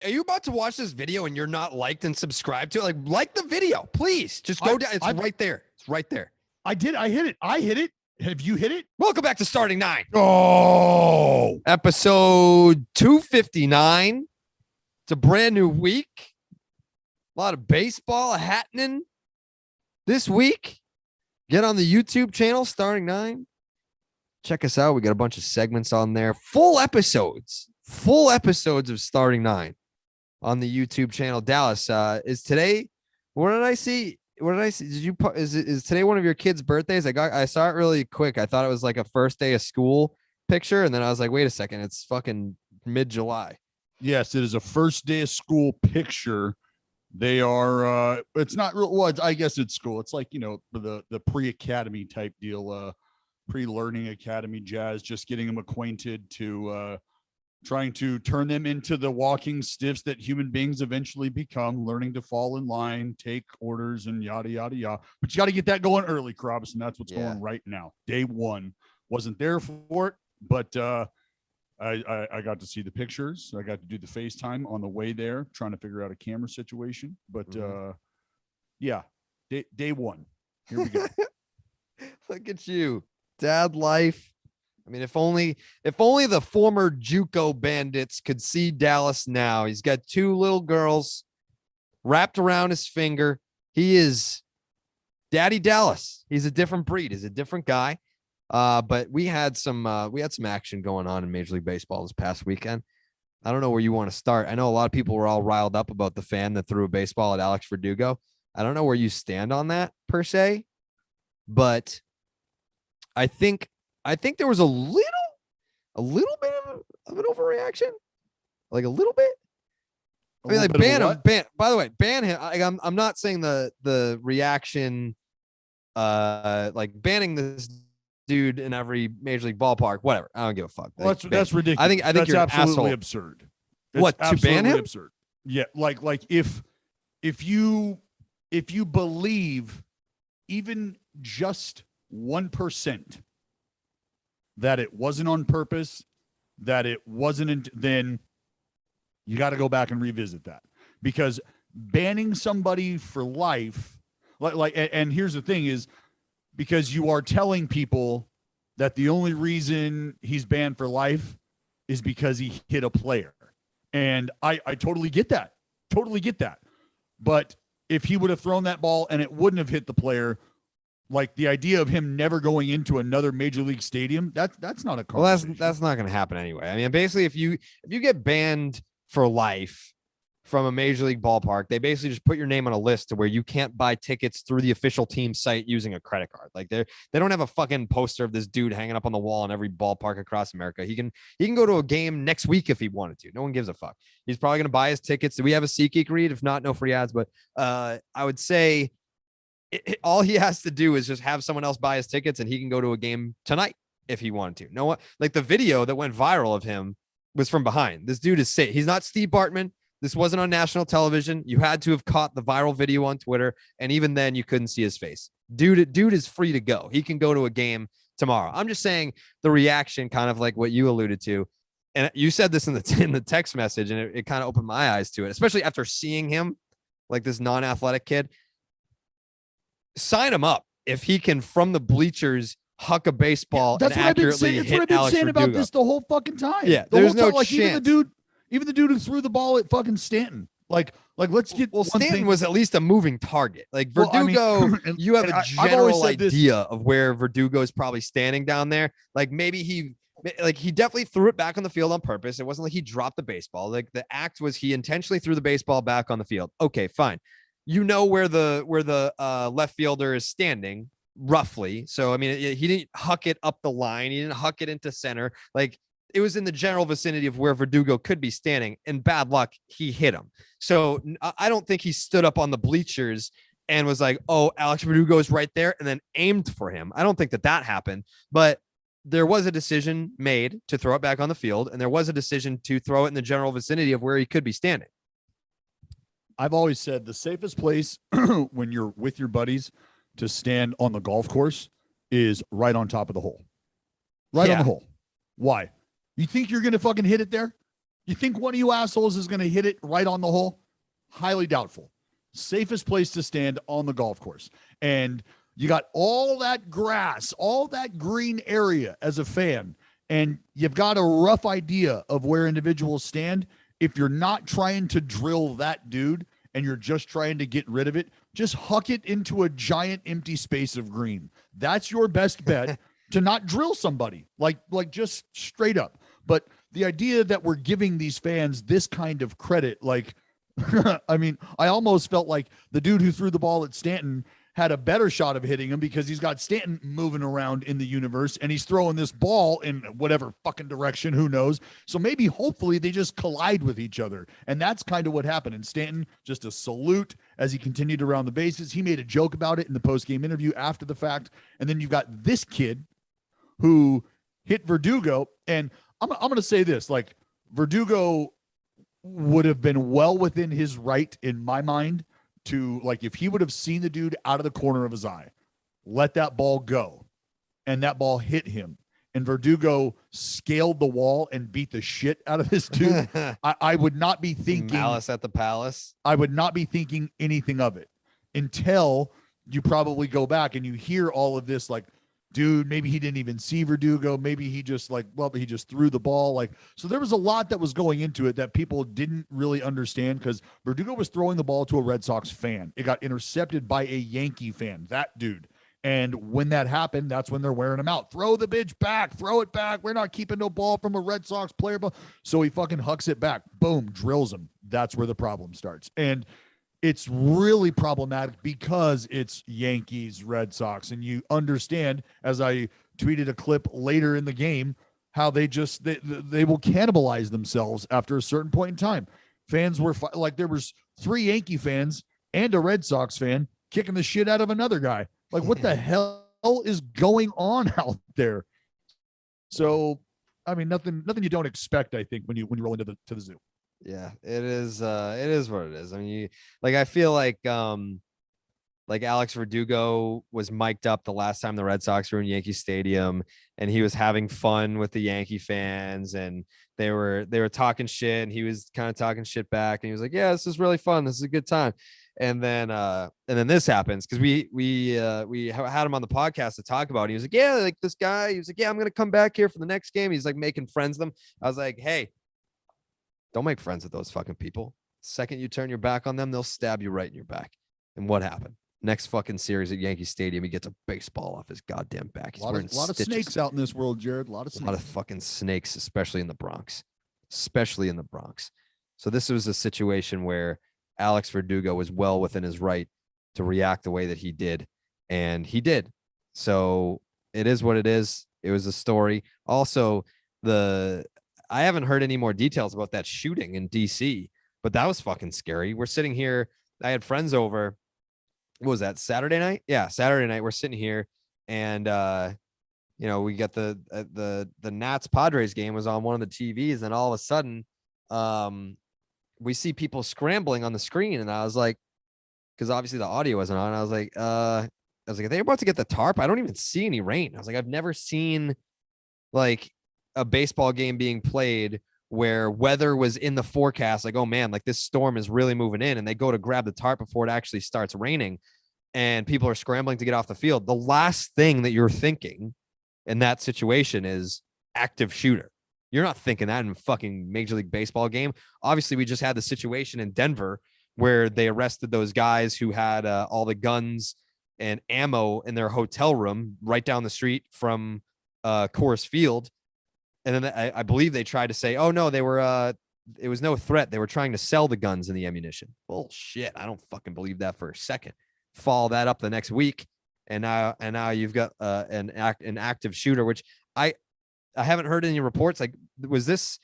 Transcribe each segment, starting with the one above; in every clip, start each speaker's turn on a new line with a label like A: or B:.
A: are you about to watch this video and you're not liked and subscribed to it? Like the video, please. Just go down. It's right there. It's right there.
B: I did. I hit it. Have you hit it?
A: Welcome back to Starting Nine.
B: Oh,
A: episode 259. It's a brand new week. A lot of baseball happening this week. Get on the YouTube channel, Starting Nine. Check us out. We got a bunch of segments on there. Full episodes of Starting Nine on the YouTube channel. Dallas, is today? What did I see? Did you? Is today one of your kids' birthdays? I saw it really quick. I thought it was like a first day of school picture, and then I was like, wait a second, it's fucking mid-July.
B: Yes, it is a first day of school picture. They are. It's not real. Well, I guess it's school. It's like, the pre-academy type deal. Pre-learning academy jazz, just getting them acquainted to trying to turn them into the walking stiffs that human beings eventually become, learning to fall in line, take orders, and yada, yada, yada. But you got to get that going early, Carrabis, and that's what's going right now. Day one. Wasn't there for it, but I got to see the pictures. I got to do the FaceTime on the way there, trying to figure out a camera situation. But yeah, day one. Here we go.
A: Look at you. Dad life. I mean, if only the former JUCO bandits could see Dallas now. He's got two little girls wrapped around his finger. He is Daddy Dallas. He's a different breed. He's a different guy. But we had some action going on in Major League Baseball this past weekend. I don't know where you want to start. I know a lot of people were all riled up about the fan that threw a baseball at Alex Verdugo. I don't know where you stand on that per se, but I think there was a little bit of an overreaction, like a little bit. I mean, like ban. By the way, ban him. I'm not saying the reaction, like banning this dude in every major league ballpark. Whatever. I don't give a fuck.
B: Well, that's ridiculous.
A: I think
B: that's
A: you're
B: absolutely absurd. It's
A: what, to ban him?
B: Absurd. Yeah, like if you believe even just 1% that it wasn't on purpose, that it wasn't, then you got to go back and revisit that, because banning somebody for life, and here's the thing is, because you are telling people that the only reason he's banned for life is because he hit a player. And I totally get that. But if he would have thrown that ball and it wouldn't have hit the player, like the idea of him never going into another major league stadium, that's not a conversation.
A: Well, that's not going to happen anyway. I mean, basically, if you get banned for life from a major league ballpark, they basically just put your name on a list to where you can't buy tickets through the official team site using a credit card. Like they don't have a fucking poster of this dude hanging up on the wall in every ballpark across America. He can go to a game next week if he wanted to. No one gives a fuck. He's probably going to buy his tickets. Do we have a SeatGeek read? If not, no free ads. But I would say all he has to do is just have someone else buy his tickets, and he can go to a game tonight if he wanted to. No one, like the video that went viral of him was from behind. This dude is safe. He's not Steve Bartman. This wasn't on national television. You had to have caught the viral video on Twitter, and even then you couldn't see his face. Dude is free to go. He can go to a game tomorrow. I'm just saying the reaction, kind of like what you alluded to, and you said this in the text message, and it kind of opened my eyes to it, especially after seeing him, like this non-athletic kid. Sign him up if he can, from the bleachers, huck a baseball and accurately hit Alex Verdugo. That's what I've been saying about
B: this the whole fucking time.
A: Yeah, there's no chance.
B: Even the dude who threw the ball at fucking Stanton. Like let's get.
A: Well, Stanton was at least a moving target. Like Verdugo, you have a general idea of where Verdugo is probably standing down there. Like maybe he definitely threw it back on the field on purpose. It wasn't like he dropped the baseball. Like the act was he intentionally threw the baseball back on the field. Okay, fine. You know where the left fielder is standing roughly. So I mean, he didn't huck it up the line. He didn't huck it into center. Like it was in the general vicinity of where Verdugo could be standing. And bad luck, he hit him. So I don't think he stood up on the bleachers and was like, "Oh, Alex Verdugo is right there," and then aimed for him. I don't think that happened. But there was a decision made to throw it back on the field, and there was a decision to throw it in the general vicinity of where he could be standing.
B: I've always said the safest place when you're with your buddies to stand on the golf course is right on top of the hole. Right on the hole. Why? You think you're going to fucking hit it there? You think one of you assholes is going to hit it right on the hole? Highly doubtful. Safest place to stand on the golf course. And you got all that grass, all that green area as a fan, and you've got a rough idea of where individuals stand. If you're not trying to drill that dude and you're just trying to get rid of it, just huck it into a giant empty space of green. That's your best bet to not drill somebody, like just straight up. But the idea that we're giving these fans this kind of credit, like, I mean, I almost felt like the dude who threw the ball at Stanton had a better shot of hitting him because he's got Stanton moving around in the universe and he's throwing this ball in whatever fucking direction, who knows. So maybe hopefully they just collide with each other. And that's kind of what happened. And Stanton, just a salute as he continued around the bases. He made a joke about it in the post-game interview after the fact. And then you've got this kid who hit Verdugo. And I'm going to say this, like, Verdugo would have been well within his right in my mind to, like, if he would have seen the dude out of the corner of his eye, let that ball go, and that ball hit him, and Verdugo scaled the wall and beat the shit out of this dude, I would not be thinking
A: Malice at the Palace.
B: I would not be thinking anything of it until you probably go back and you hear all of this, like, dude, maybe he didn't even see Verdugo. Maybe he just he just threw the ball. Like, so there was a lot that was going into it that people didn't really understand because Verdugo was throwing the ball to a Red Sox fan. It got intercepted by a Yankee fan, that dude. And when that happened, that's when they're wearing him out. Throw the bitch back. Throw it back. We're not keeping no ball from a Red Sox player. So he fucking hucks it back. Boom, drills him. That's where the problem starts. And it's really problematic because it's Yankees, Red Sox, and you understand, as I tweeted a clip later in the game, how they will cannibalize themselves after a certain point in time. Fans were like, there was 3 Yankee fans and a Red Sox fan kicking the shit out of another guy. Like, what the hell is going on out there? So, I mean, nothing you don't expect, I think, when you roll into the zoo.
A: Yeah, it is what it is. I mean, I feel like Alex Verdugo was mic'd up the last time the Red Sox were in Yankee Stadium, and he was having fun with the Yankee fans, and they were talking shit, and he was kind of talking shit back, and he was like, "Yeah, this is really fun. This is a good time." And then this happens because we had him on the podcast to talk about it. He was like, "Yeah, like this guy." He was like, "Yeah, I'm gonna come back here for the next game." He's like making friends with them. I was like, "Hey, don't make friends with those fucking people. Second you turn your back on them, they'll stab you right in your back." And what happened? Next fucking series at Yankee Stadium, he gets a baseball off his goddamn back. He's wearing
B: a lot of snakes out in this world, Jared. A lot of
A: fucking snakes, especially in the Bronx. So this was a situation where Alex Verdugo was well within his right to react the way that he did, and he did. So it is what it is. It was a story. Also, I haven't heard any more details about that shooting in DC, but that was fucking scary. We're sitting here. I had friends over. What was that, Saturday night? Yeah, Saturday night. We're sitting here, and we got the Nats Padres game was on one of the TVs, and all of a sudden, we see people scrambling on the screen, and I was like, because obviously the audio wasn't on. I was like, are they about to get the tarp? I don't even see any rain. I was like, I've never seen like a baseball game being played where weather was in the forecast, like, oh man, like this storm is really moving in, and they go to grab the tarp before it actually starts raining, and people are scrambling to get off the field. The last thing that you're thinking in that situation is active shooter. You're not thinking that in a fucking Major League Baseball game. Obviously, we just had the situation in Denver where they arrested those guys who had all the guns and ammo in their hotel room right down the street from Coors Field. And then I believe they tried to say, oh, no, they were it was no threat. They were trying to sell the guns and the ammunition. Bullshit. I don't fucking believe that for a second. Follow that up the next week. And now you've got an active shooter, which I haven't heard any reports. Like, was this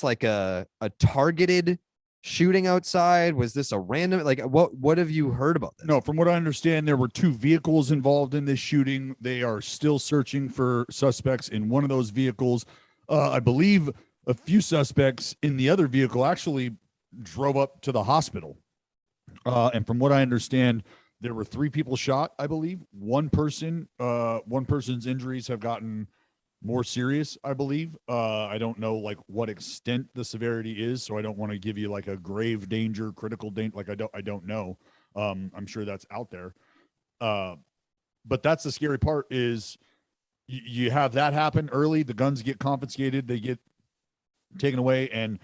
A: like a targeted shooting outside? Was this a random, like, what have you heard about this?
B: No, from what I understand, there were 2 vehicles involved in this shooting. They are still searching for suspects in one of those vehicles. I believe a few suspects in the other vehicle actually drove up to the hospital. And from what I understand, there were 3 people shot, I believe. One person's injuries have gotten more serious, I believe. I don't know like what extent the severity is, so I don't want to give you like a grave danger, critical danger. Like I don't know. I'm sure that's out there. But that's the scary part is you have that happen early. The guns get confiscated, they get taken away, and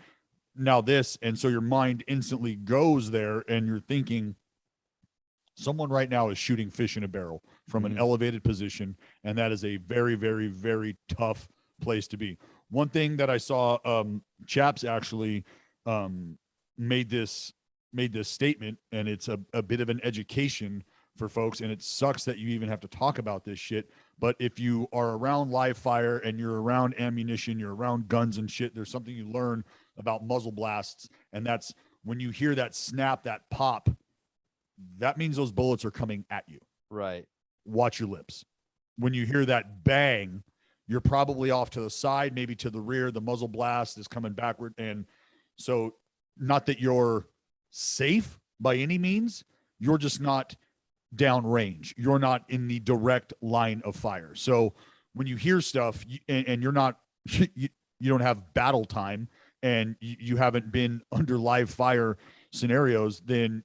B: now this, and so your mind instantly goes there, and you're thinking someone right now is shooting fish in a barrel from an elevated position, and that is a very, very, very tough place to be. One thing that I saw, Chaps actually made this statement, and it's a bit of an education for folks, and it sucks that you even have to talk about this shit. But if you are around live fire and you're around ammunition, you're around guns and shit, there's something you learn about muzzle blasts, and that's when you hear that snap, that pop, that means those bullets are coming at you.
A: Right.
B: Watch your lips. When you hear that bang, you're probably off to the side, maybe to the rear. The muzzle blast is coming backward. And so, not that you're safe by any means, you're just not downrange. You're not in the direct line of fire. So, when you hear stuff and you're not, you don't have battle time and you haven't been under live fire scenarios, then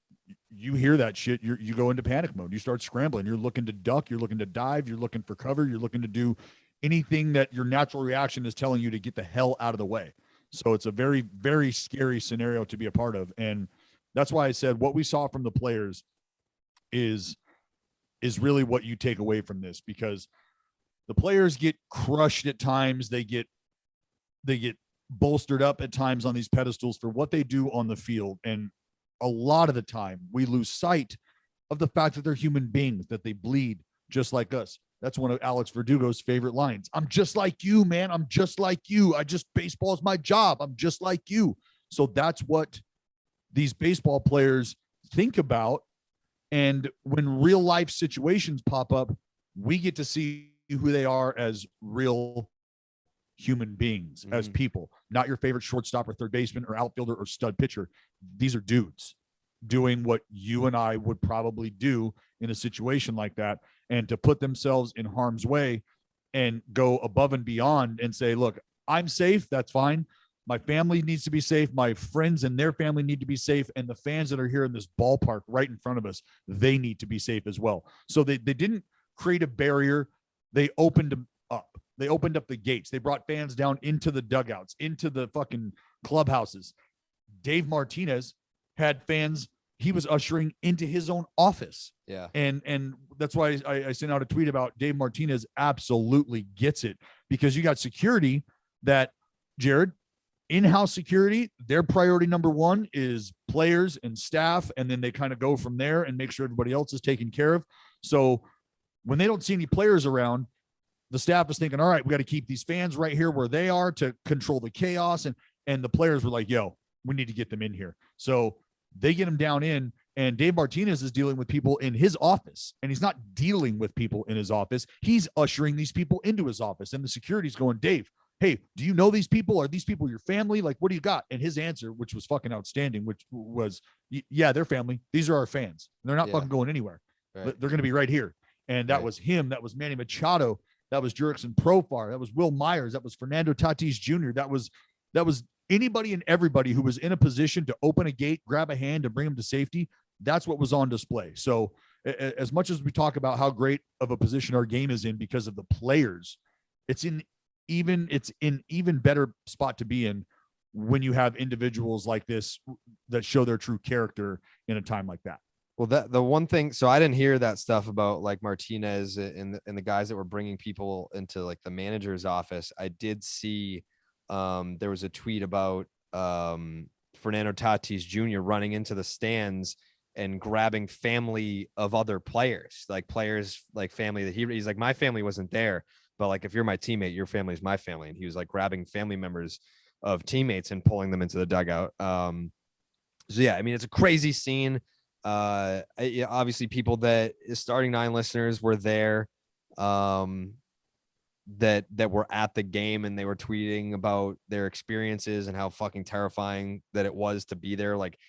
B: you hear that shit, you go into panic mode. You start scrambling. You're looking to duck. You're looking to dive. You're looking for cover. You're looking to do anything that your natural reaction is telling you to get the hell out of the way. So it's a very, very scary scenario to be a part of. And that's why I said what we saw from the players is really what you take away from this, because the players get crushed at times. They get bolstered up at times on these pedestals for what they do on the field. And a lot of the time we lose sight of the fact that they're human beings, that they bleed just like us. That's one of Alex Verdugo's favorite lines. I'm just like you, man. I'm just like you. Baseball is my job. I'm just like you. So that's what these baseball players think about. And when real life situations pop up, we get to see who they are as real human beings, as people, not your favorite shortstop or third baseman or outfielder or stud pitcher. These are dudes doing what you and I would probably do in a situation like that. And to put themselves in harm's way and go above and beyond and say, look, I'm safe. That's fine. My family needs to be safe. My friends and their family need to be safe. And the fans that are here in this ballpark right in front of us, they need to be safe as well. So they didn't create a barrier. They opened them up. They opened up the gates. They brought fans down into the dugouts, into the fucking clubhouses. Dave Martinez had fans he was ushering into his own office.
A: Yeah.
B: And that's why I sent out a tweet about Dave Martinez absolutely gets it, because you got security that, Jared, in-house security, their priority number one is players and staff, and then they kind of go from there and make sure everybody else is taken care of. So when they don't see any players around, the staff is thinking, all right, we got to keep these fans right here where they are to control the chaos. And the players were like, yo, we need to get them in here. So they get them down in, and Dave Martinez is dealing with people in his office, and he's not dealing with people in his office. He's ushering these people into his office, and the security's going, Dave, hey, do you know these people? Are these people your family? Like, what do you got? And his answer, which was fucking outstanding, which was, yeah, they're family. These are our fans. They're not fucking going anywhere. Right. They're going to be right here. And that was him. That was Manny Machado. That was Jurickson Profar. That was Will Myers. That was Fernando Tatis Jr. That was anybody and everybody who was in a position to open a gate, grab a hand, and bring them to safety. That's what was on display. So as much as we talk about how great of a position our game is in because of the players, it's in even better spot to be in when you have individuals like this that show their true character in a time like that.
A: Well, the one thing, so I didn't hear that stuff about like Martinez and the guys that were bringing people into like the manager's office. I did see there was a tweet about Fernando Tatis Jr. running into the stands and grabbing family of other players, like family that he's like, my family wasn't there, but like, if you're my teammate, your family is my family. And he was like grabbing family members of teammates and pulling them into the dugout. So yeah, I mean, it's a crazy scene. Obviously people that starting nine listeners were there, that were at the game, and they were tweeting about their experiences and how fucking terrifying that it was to be there. Like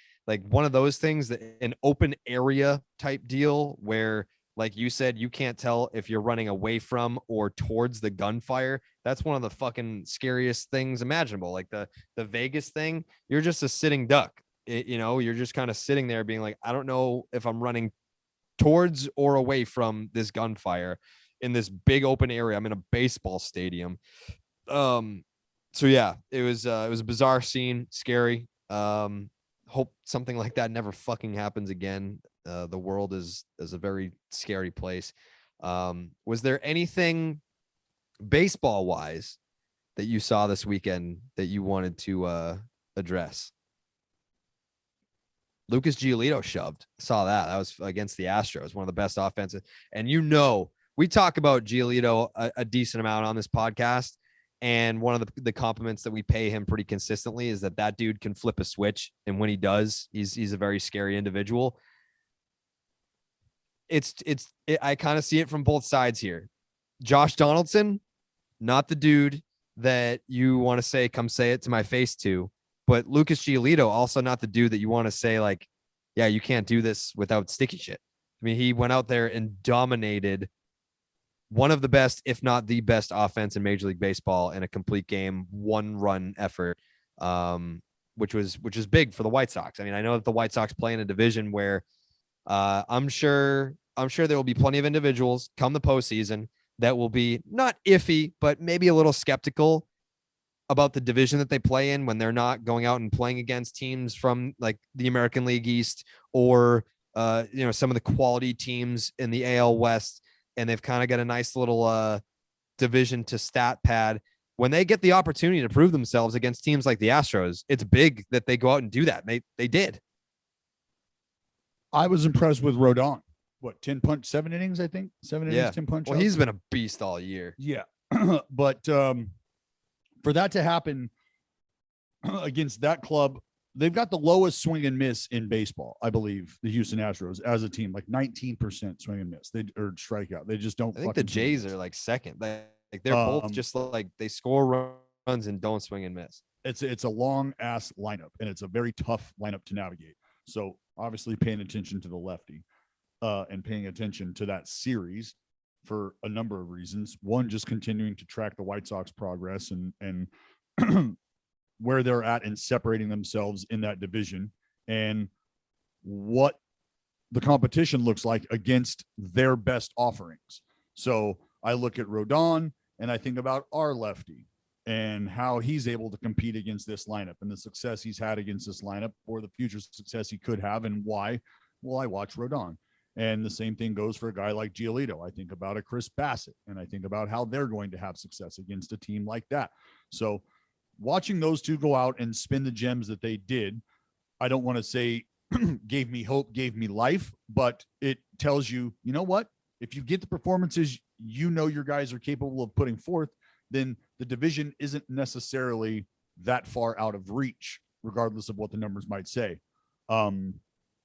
A: one of those things, that an open area type deal where Like you said, you can't tell if you're running away from or towards the gunfire. That's one of the fucking scariest things imaginable. Like the Vegas thing, you're just a sitting duck. You're just kind of sitting there being like, I don't know if I'm running towards or away from this gunfire in this big open area. I'm in a baseball stadium. So yeah, it was a bizarre scene, scary. Hope something like that never fucking happens again. The world is a very scary place. Was there anything baseball wise that you saw this weekend that you wanted to address? Lucas Giolito shoved. Saw that. That was against the Astros, one of the best offenses. And we talk about Giolito a decent amount on this podcast. And one of the compliments that we pay him pretty consistently is that dude can flip a switch. And when he does, he's a very scary individual. I kind of see it from both sides here. Josh Donaldson, not the dude that you want to say, come say it to my face to. But Lucas Giolito, also not the dude that you want to say, like, yeah, you can't do this without sticky shit. I mean, he went out there and dominated one of the best, if not the best offense in Major League Baseball in a complete game, 1-run effort, which is big for the White Sox. I mean, I know that the White Sox play in a division where I'm sure there will be plenty of individuals come the postseason that will be not iffy, but maybe a little skeptical about the division that they play in when they're not going out and playing against teams from like the American League East or some of the quality teams in the AL West, and they've kind of got a nice little division to stat pad. When they get the opportunity to prove themselves against teams like the Astros, it's big that they go out and do that. They did.
B: I was impressed with Rodon. What, 7 innings, I think? 7 innings, 10 punch.
A: Well, he's been a beast all year.
B: Yeah. But for that to happen against that club, they've got the lowest swing and miss in baseball, I believe, the Houston Astros as a team, like 19% swing and miss. Or strikeout. They just don't.
A: I think the Jays are like second. They're both just like they score runs and don't swing and miss.
B: It's a long ass lineup, and it's a very tough lineup to navigate. So obviously paying attention to the lefty and paying attention to that series for a number of reasons. One, just continuing to track the White Sox progress and where they're at and separating themselves in that division and what the competition looks like against their best offerings. So I look at Rodon and I think about our lefty and how he's able to compete against this lineup and the success he's had against this lineup or the future success he could have and why. Well, I watch Rodon. And the same thing goes for a guy like Giolito. I think about a Chris Bassett, and I think about how they're going to have success against a team like that. So watching those two go out and spin the gems that they did, I don't want to say gave me hope, gave me life, but it tells you, you know what? If you get the performances your guys are capable of putting forth, then the division isn't necessarily that far out of reach, regardless of what the numbers might say.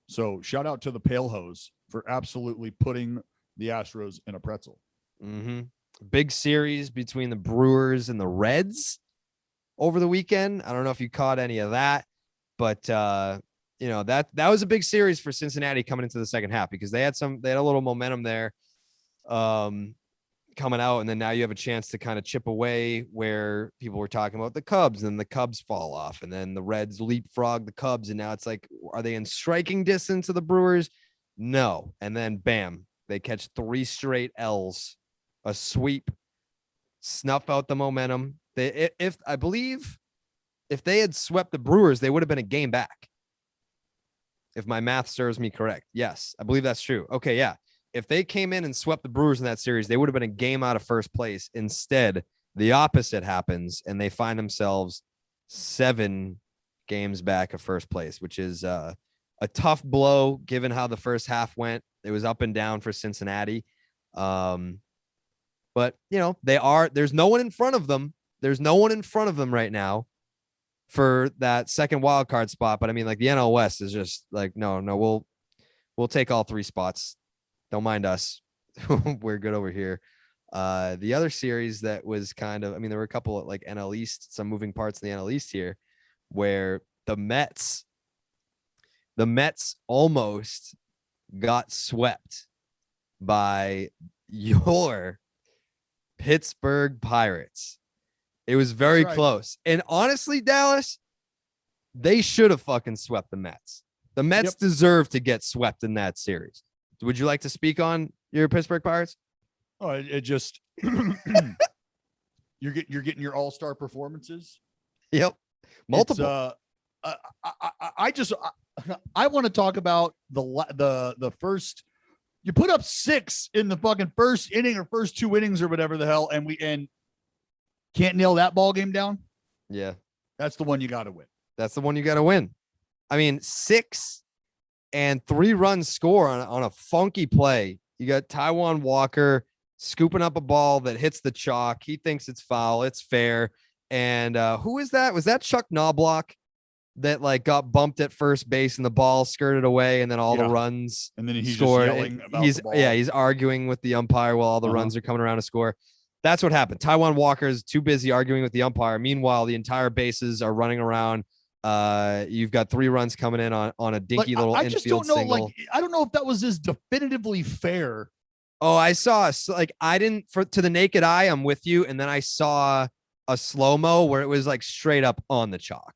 B: So shout out to the Pale Hose for absolutely putting the Astros in a pretzel.
A: Mm-hmm. Big series between the Brewers and the Reds over the weekend. I don't know if you caught any of that, but that was a big series for Cincinnati coming into the second half because they had a little momentum there coming out, and then now you have a chance to kind of chip away where people were talking about the Cubs, and the Cubs fall off, and then the Reds leapfrog the Cubs, and now it's like, are they in striking distance of the Brewers? No. And then bam, they catch 3 straight L's, a sweep, snuff out the momentum. I believe if they had swept the Brewers, they would have been a game back. If my math serves me correct. Yes, I believe that's true. Okay, yeah. If they came in and swept the Brewers in that series, they would have been a game out of first place. Instead, the opposite happens, and they find themselves 7 games back of first place, which is a tough blow given how the first half went. It was up and down for Cincinnati. But, there's no one in front of them. There's no one in front of them right now for that second wild card spot. But I mean, like the NL West is just like, no, we'll take all 3 spots. Don't mind us. We're good over here. The other series that was there were a couple of like NL East, some moving parts in the NL East here where the Mets almost got swept by your Pittsburgh Pirates. It was very close. And honestly, Dallas, they should have fucking swept the Mets. The Mets deserve to get swept in that series. Would you like to speak on your Pittsburgh Pirates?
B: Oh, it just you're getting your all-star performances.
A: Yep, multiple.
B: I want to talk about the first. You put up 6 in the fucking first inning or first 2 innings or whatever the hell, and can't nail that ball game down.
A: Yeah,
B: that's the one you got to win.
A: That's the one you got to win. I mean, 6 and 3 runs score on a funky play. You got Taijuan Walker scooping up a ball that hits the chalk. He thinks it's foul. It's fair. And who is that? Was that Chuck Knobloch that like got bumped at first base and the ball skirted away and then all the runs
B: and then he's
A: scored.
B: Just yelling about
A: he's
B: the ball.
A: He's arguing with the umpire while all the runs are coming around to score. That's what happened. Taijuan Walker is too busy arguing with the umpire. Meanwhile, the entire bases are running around. You've got 3 runs coming in on a dinky little
B: I just
A: infield
B: don't know.
A: single.
B: Like, I don't know if that was as definitively fair.
A: Oh, I saw I didn't to the naked eye. I'm with you. And then I saw a slow-mo where it was like straight up on the chalk.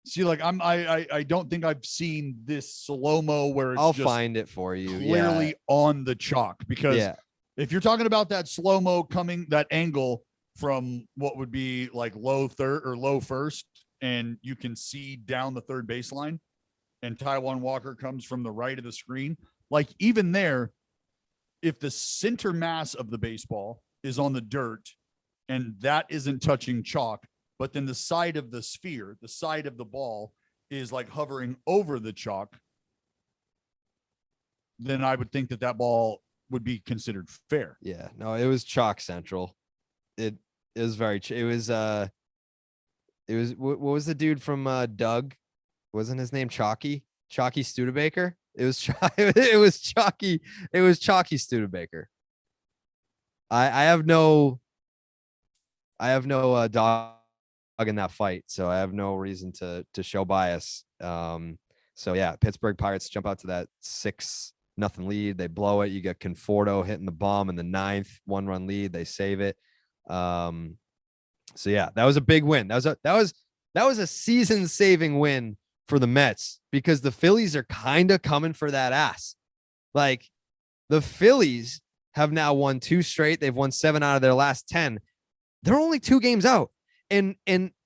B: See, like I don't think I've seen this slow-mo where it's
A: I'll
B: just
A: find it for you.
B: Clearly on the chalk, because if you're talking about that slow-mo coming, that angle from what would be like low third or low first, and you can see down the third baseline, and Taijuan Walker comes from the right of the screen. Like, even there, if the center mass of the baseball is on the dirt and that isn't touching chalk, but then the side of the sphere, the side of the ball is like hovering over the chalk, then I would think that ball would be considered fair.
A: Yeah, no, it was chalk central. It was what was the dude from Doug? Wasn't his name Chalky Studebaker? It was Chalky Studebaker. I have no dog in that fight, so I have no reason to show bias. So yeah, Pittsburgh Pirates jump out to that 6-0 lead. They blow it. You get Conforto hitting the bomb in the 9th, 1-run lead. They save it. So yeah, that was a big win. That was a season-saving win for the Mets, because the Phillies are kind of coming for that ass. Like, the Phillies have now won 2 straight. They've won 7 out of their last 10. They're only 2 games out. And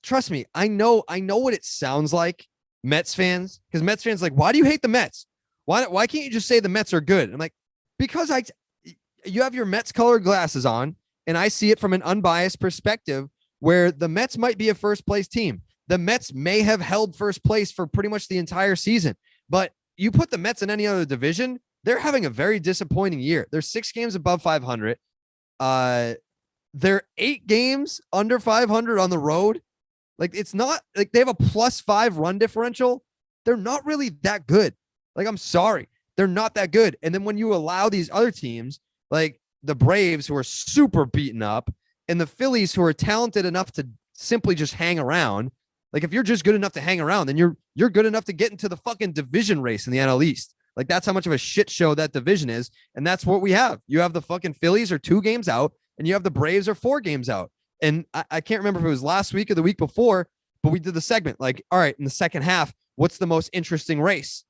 A: trust me, I know what it sounds like, Mets fans, because Mets fans like, why do you hate the Mets? Why can't you just say the Mets are good? I'm like, because you have your Mets colored glasses on, and I see it from an unbiased perspective where the Mets might be a first place team. The Mets may have held first place for pretty much the entire season, but you put the Mets in any other division, they're having a very disappointing year. They're 6 games above 500. They're 8 games under 500 on the road. Like, it's not like they have a +5 run differential. They're not really that good. Like, I'm sorry, they're not that good. And then when you allow these other teams, like the Braves, who are super beaten up, and the Phillies, who are talented enough to simply just hang around. Like, if you're just good enough to hang around, then you're good enough to get into the fucking division race in the NL East. Like, that's how much of a shit show that division is. And that's what we have. You have the fucking Phillies are 2 games out, and you have the Braves are 4 games out. And I can't remember if it was last week or the week before, but we did the segment like, all right, in the second half, what's the most interesting race?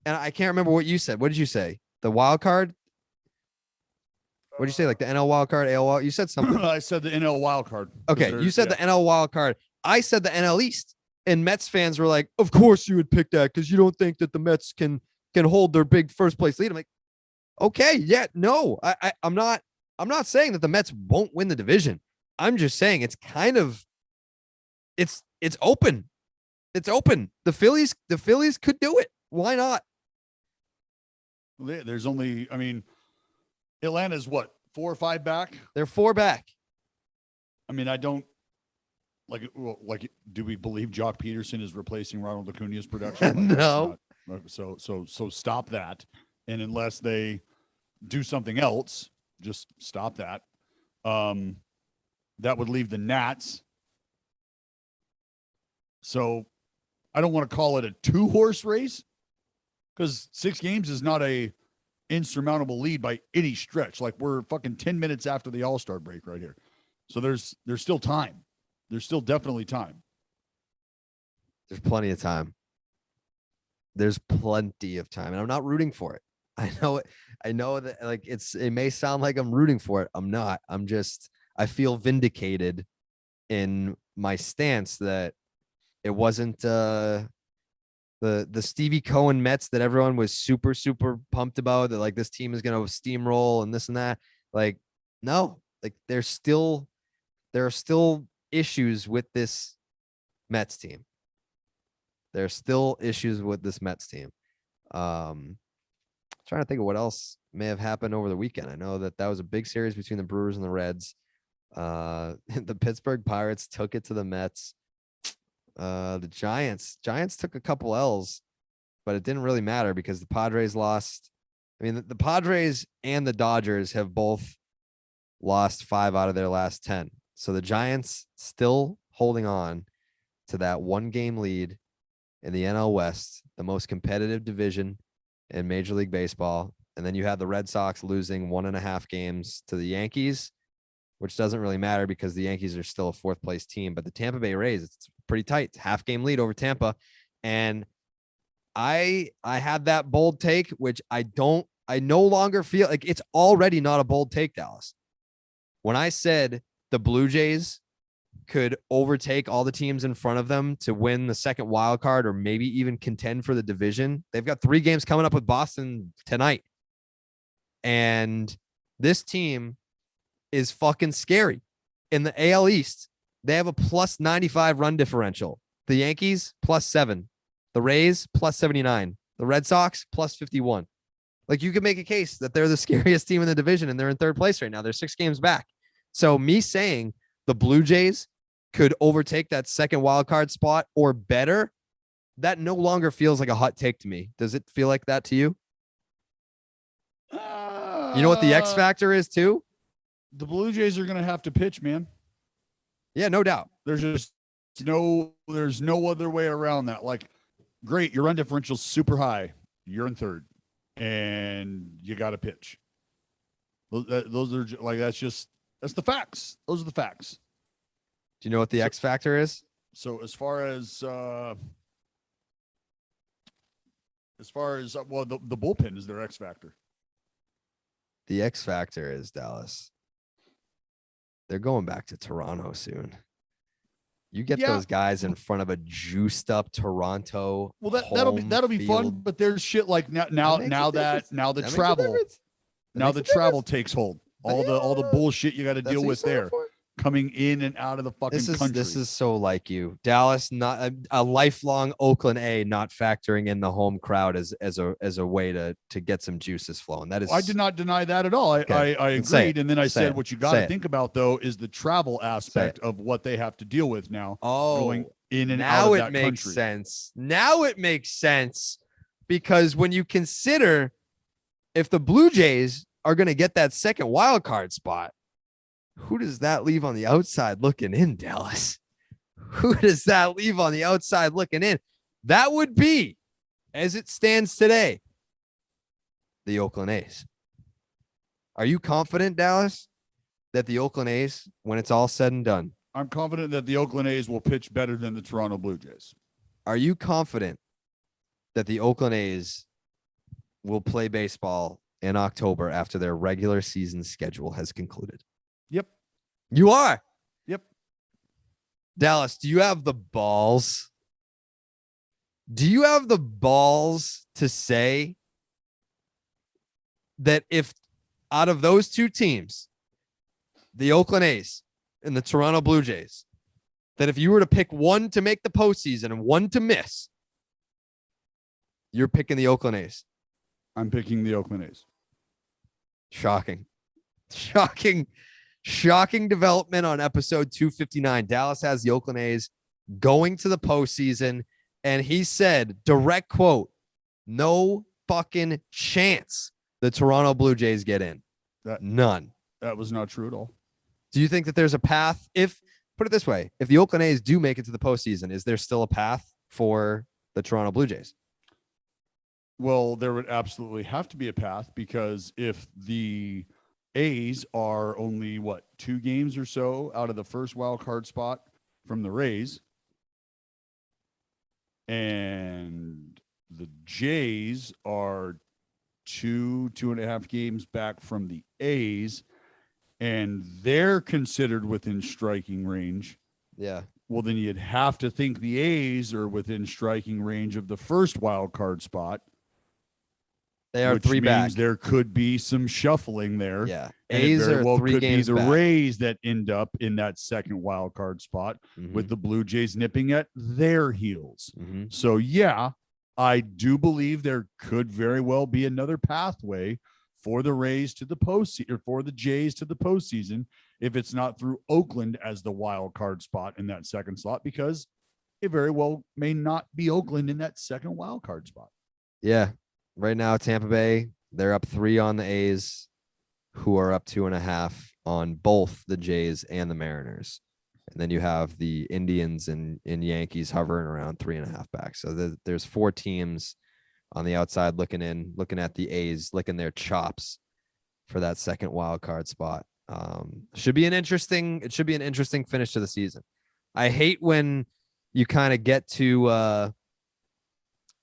A: And I can't remember what you said. What did you say? The wild card? What did you say? Like the NL wild card, AL wild? You said something.
B: I said the NL wild card.
A: Okay, you said the NL wild card. I said the NL East, and Mets fans were like, "Of course you would pick that because you don't think that the Mets can hold their big first place lead." I'm like, okay, yeah, no, I'm not saying that the Mets won't win the division. I'm just saying it's kind of it's open. It's open. The Phillies could do it. Why not?
B: There's only, I mean, Atlanta's what, 4 or 5 back?
A: They're 4 back.
B: I mean, I don't like, do we believe Jock Peterson is replacing Ronald Acuna's production? Like,
A: no.
B: So stop that. And unless they do something else, just stop that. That would leave the Nats. So I don't want to call it a 2-horse race, because 6 games is not a insurmountable lead by any stretch. Like we're fucking 10 minutes after the All-Star break right here. So there's still time. There's still definitely time.
A: There's plenty of time. There's plenty of time. And I'm not rooting for it. I know that like it may sound like I'm rooting for it. I'm not. I feel vindicated in my stance that it wasn't the Stevie Cohen Mets that everyone was super, super pumped about, that like this team is going to steamroll and this and that. Like, no, like there are still issues with this Mets team. There's still issues with this Mets team. Trying to think of what else may have happened over the weekend. I know that was a big series between the Brewers and the Reds. The Pittsburgh Pirates took it to the Mets. The Giants took a couple L's, but it didn't really matter because the Padres lost. I mean, the Padres and the Dodgers have both lost 5 out of their last 10. So the Giants still holding on to that 1-game lead in the NL West, the most competitive division in Major League Baseball. And then you have the Red Sox losing 1.5 games to the Yankees, which doesn't really matter because the Yankees are still a 4th place team. But the Tampa Bay Rays, it's pretty tight. It's 1/2-game lead over Tampa. And I had that bold take, which I no longer feel like it's already not a bold take, Dallas. When I said the Blue Jays could overtake all the teams in front of them to win the second wild card or maybe even contend for the division, they've got 3 games coming up with Boston tonight. And this team is fucking scary. In the AL East, they have a plus 95 run differential. The Yankees, plus 7. The Rays, plus 79. The Red Sox, plus 51. Like, you could make a case that they're the scariest team in the division, and they're in 3rd place right now. They're 6 games back. So me saying the Blue Jays could overtake that second wild card spot or better, that no longer feels like a hot take to me. Does it feel like that to you? You know what the X factor is too?
B: The Blue Jays are going to have to pitch, man.
A: Yeah, no doubt.
B: There's no other way around that. Like, great, your run differential's super high. You're in 3rd, and you got to pitch. Those are like, that's the facts. Those are the facts.
A: Do you know what the X factor is?
B: So as far as well, the bullpen is their X factor.
A: The X factor is, Dallas, they're going back to Toronto soon. You get those guys in front of a juiced up Toronto.
B: Well, that'll be fun. But there's shit like now the travel takes hold. All the bullshit you got to deal with there. Coming in and out of the fucking country.
A: This is so like you, Dallas. Not a lifelong Oakland A, not factoring in the home crowd as a way to get some juices flowing. That is,
B: I did not deny that at all. I agreed, and then I said what you got to think about though is the travel aspect of what they have to deal with now. Going in and out of that country. Now it makes sense. Now it makes sense
A: Because when you consider if the Blue Jays are going to get that second wild card spot, who does that leave on the outside looking in, Dallas? Who does that leave on the outside looking in? That would be, as it stands today, the Oakland A's. Are you confident, Dallas, that the Oakland A's, when it's all said and done?
B: I'm confident that the Oakland A's will pitch better than the Toronto Blue Jays.
A: Are you confident that the Oakland A's will play baseball in October after their regular season schedule has concluded?
B: Yep.
A: You are?
B: Yep.
A: Dallas, do you have the balls? Do you have the balls to say that if out of those two teams, the Oakland A's and the Toronto Blue Jays, that if you were to pick one to make the postseason and one to miss, you're picking the Oakland A's?
B: I'm picking the Oakland A's.
A: Shocking. Shocking development on episode 259. Dallas has the Oakland A's going to the postseason. And he said, direct quote, no fucking chance the Toronto Blue Jays get in. None.
B: That was not true at all.
A: Do you think that there's a path? If, put it this way, if the Oakland A's do make it to the postseason, is there still a path for the Toronto Blue Jays?
B: Well, there would absolutely have to be a path, because if the A's are only 2 games or so out of the first wild card spot from the Rays, and the Jays are 2.5 games back from the A's, and they're considered within striking range.
A: Yeah.
B: Well, then you'd have to think the A's are within striking range of the first wild card spot.
A: They are
B: which
A: 3
B: means
A: back.
B: there could be some shuffling there.
A: Yeah.
B: And
A: A's
B: it very
A: are
B: well
A: 3
B: could be
A: games
B: the
A: back.
B: Rays that end up in that second wild card spot, with the Blue Jays nipping at their heels. So, yeah, I do believe there could very well be another pathway for the Rays to the postseason, or for the Jays to the postseason, if it's not through Oakland as the wild card spot in that second slot, because it very well may not be Oakland in that second wild card spot.
A: Yeah. Right now, Tampa Bay, they're up 3 on the A's, who are up 2.5 on both the Jays and the Mariners. And then you have the Indians and Yankees hovering around 3.5 back. So there's 4 teams on the outside looking at the A's, licking their chops for that second wild card spot. It should be an interesting finish to the season. I hate when you kind of get to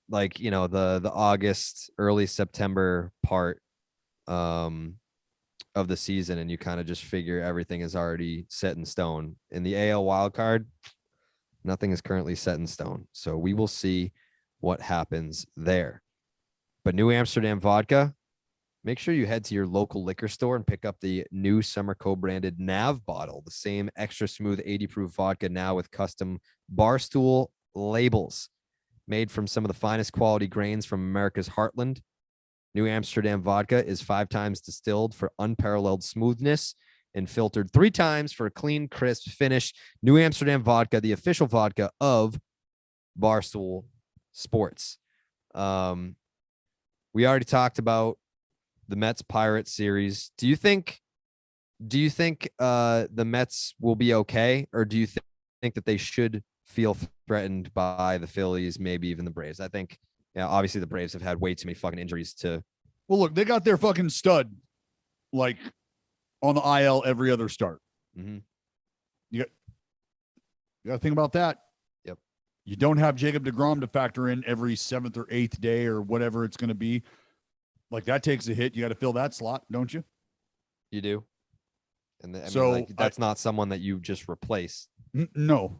A: the August, early September part of the season, and you kind of just figure everything is already set in stone. In the AL wild card, nothing is currently set in stone. So we will see what happens there. But New Amsterdam vodka, make sure you head to your local liquor store and pick up the new Summer co-branded Nav bottle, the same extra smooth 80 proof vodka now with custom Barstool labels made from some of the finest quality grains from America's heartland. New Amsterdam vodka is 5 times distilled for unparalleled smoothness and filtered 3 times for a clean, crisp finish. New Amsterdam vodka, the official vodka of Barstool Sports. We already talked about the Mets Pirates series. Do you think the Mets will be okay, or do you think that they should feel threatened by the Phillies, maybe even the Braves? I think, obviously the Braves have had way too many fucking injuries to.
B: Well, look, they got their fucking stud like on the IL every other start. You got to think about that.
A: Yep.
B: You don't have Jacob deGrom to factor in every 7th or 8th day or whatever it's going to be. Like, that takes a hit. You got to fill that slot, don't you?
A: You do. And that's not someone that you just replace.
B: No.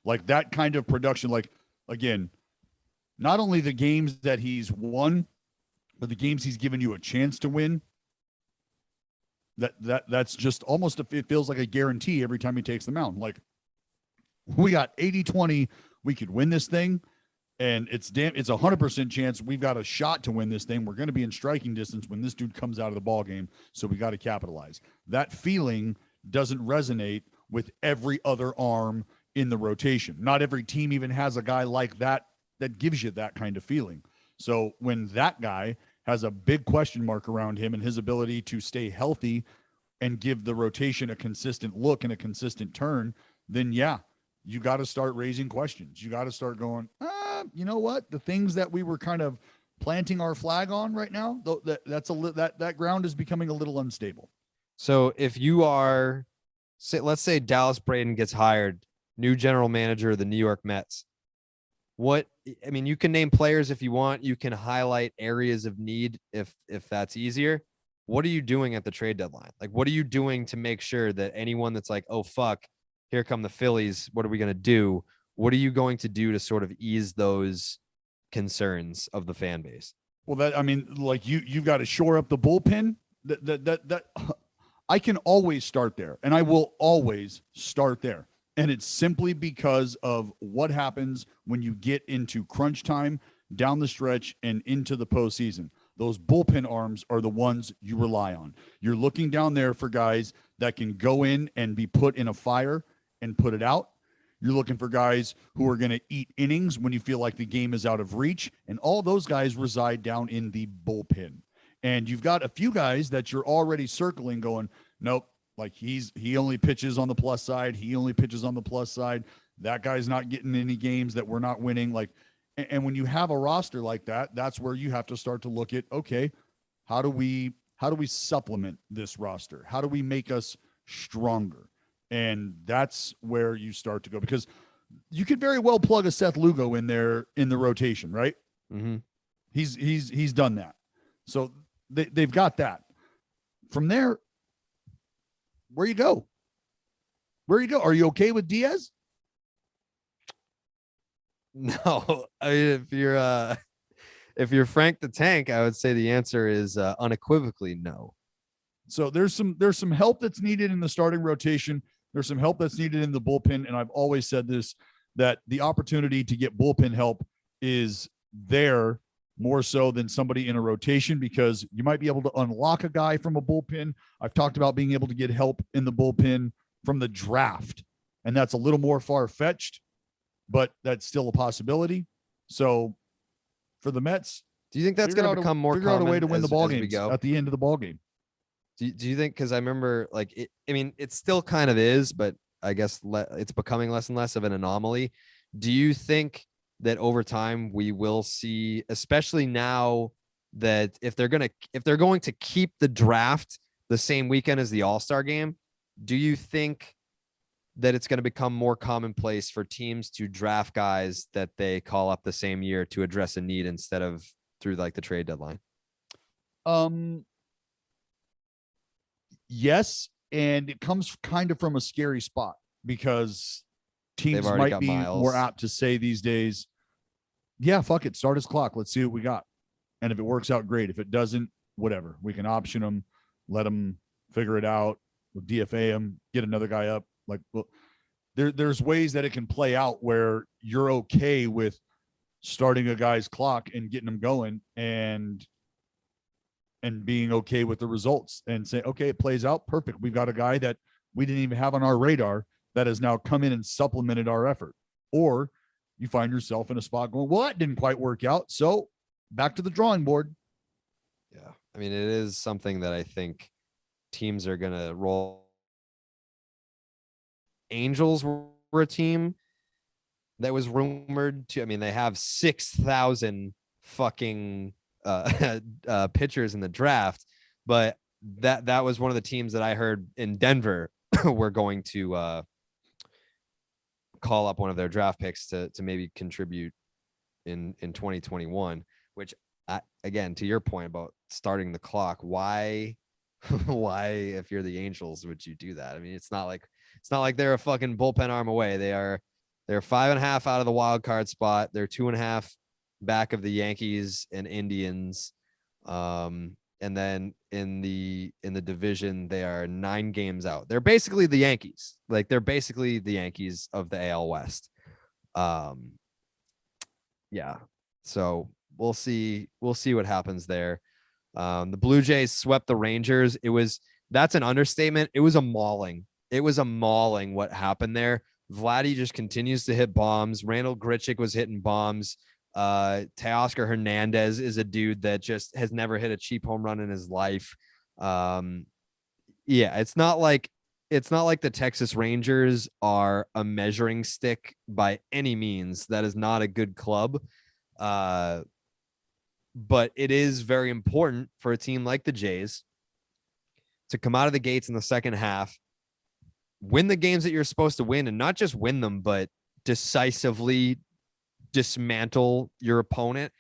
B: Like, that kind of production, like, again, not only the games that he's won, but the games he's given you a chance to win. That's just almost, it feels like a guarantee every time he takes the mound. Like, we got 80-20, we could win this thing, and it's 100% chance we've got a shot to win this thing. We're going to be in striking distance when this dude comes out of the ball game, so we got to capitalize. That feeling doesn't resonate with every other arm in the rotation. Not every team even has a guy like that gives you that kind of feeling. So when that guy has a big question mark around him and his ability to stay healthy and give the rotation a consistent look and a consistent turn, then yeah, you got to start raising questions. You got to start going, you know what? The things that we were kind of planting our flag on right now, that ground is becoming a little unstable.
A: So if you are, let's say Dallas Braden gets hired, new general manager of the New York Mets. You can name players if you want. You can highlight areas of need if that's easier. What are you doing at the trade deadline? Like, what are you doing to make sure that anyone that's like, oh, fuck, here come the Phillies, what are we going to do? What are you going to do to sort of ease those concerns of the fan base?
B: Well, you've got to shore up the bullpen. That I can always start there, and I will always start there. And it's simply because of what happens when you get into crunch time down the stretch and into the postseason. Those bullpen arms are the ones you rely on. You're looking down there for guys that can go in and be put in a fire and put it out. You're looking for guys who are going to eat innings when you feel like the game is out of reach. And all those guys reside down in the bullpen. And you've got a few guys that you're already circling going, nope. Like, he only pitches on the plus side. He only pitches on the plus side. That guy's not getting any games that we're not winning. Like, And when you have a roster like that, that's where you have to start to look at, okay, how do we supplement this roster? How do we make us stronger? And that's where you start to go, because you could very well plug a Seth Lugo in there in the rotation, right?
A: Mm-hmm.
B: He's done that. So they've got that. From there, where you go? Where you go? Are you okay with Diaz?
A: No, I mean, if you're Frank the Tank, I would say the answer is unequivocally no.
B: So there's some help that's needed in the starting rotation. There's some help that's needed in the bullpen. And I've always said this, that the opportunity to get bullpen help is there more so than somebody in a rotation, because you might be able to unlock a guy from a bullpen. I've talked about being able to get help in the bullpen from the draft, and that's a little more far-fetched, but that's still a possibility. So for the Mets,
A: do you think that's going to become more common?
B: Figure out a way to win the ball
A: games
B: games at the end of the ball game.
A: Do you think, because I remember, like, I mean, it still kind of is, but I guess it's becoming less and less of an anomaly. Do you think that over time we will see, especially now that if they're going to keep the draft the same weekend as the All-Star game, do you think that it's going to become more commonplace for teams to draft guys that they call up the same year to address a need instead of through like the trade deadline?
B: Yes, and it comes kind of from a scary spot, because teams might be more apt to say these days, yeah, fuck it, start his clock. Let's see what we got. And if it works out, great. If it doesn't, whatever. We can option them, let them figure it out. We'll DFA them, get another guy up. Like, well, there's ways that it can play out where you're okay with starting a guy's clock and getting them going and being okay with the results and say, okay, it plays out perfect. We've got a guy that we didn't even have on our radar that has now come in and supplemented our effort. Or you find yourself in a spot going, well, that didn't quite work out, so back to the drawing board.
A: Yeah. I mean, it is something that I think teams are going to roll. Angels were a team that was rumored to, I mean, they have 6,000 fucking pitchers in the draft, but that was one of the teams that I heard in Denver were going to call up one of their draft picks to maybe contribute in 2021, which again, to your point about starting the clock, why if you're the Angels would you do that? I mean, it's not like they're a fucking bullpen arm away. They're 5.5 out of the wild card spot. They're 2.5 back of the Yankees and Indians. And then in the division, they are 9 games out. They're basically the Yankees. Like, they're basically the Yankees of the AL West. Yeah. So we'll see what happens there. The Blue Jays swept the Rangers. That's an understatement. It was a mauling. What happened there. Vladdy just continues to hit bombs. Randall Grichuk was hitting bombs. Teoscar Hernandez is a dude that just has never hit a cheap home run in his life. Yeah, it's not like the Texas Rangers are a measuring stick by any means. That is not a good club. But it is very important for a team like the Jays to come out of the gates in the second half, win the games that you're supposed to win, and not just win them, but decisively dismantle your opponent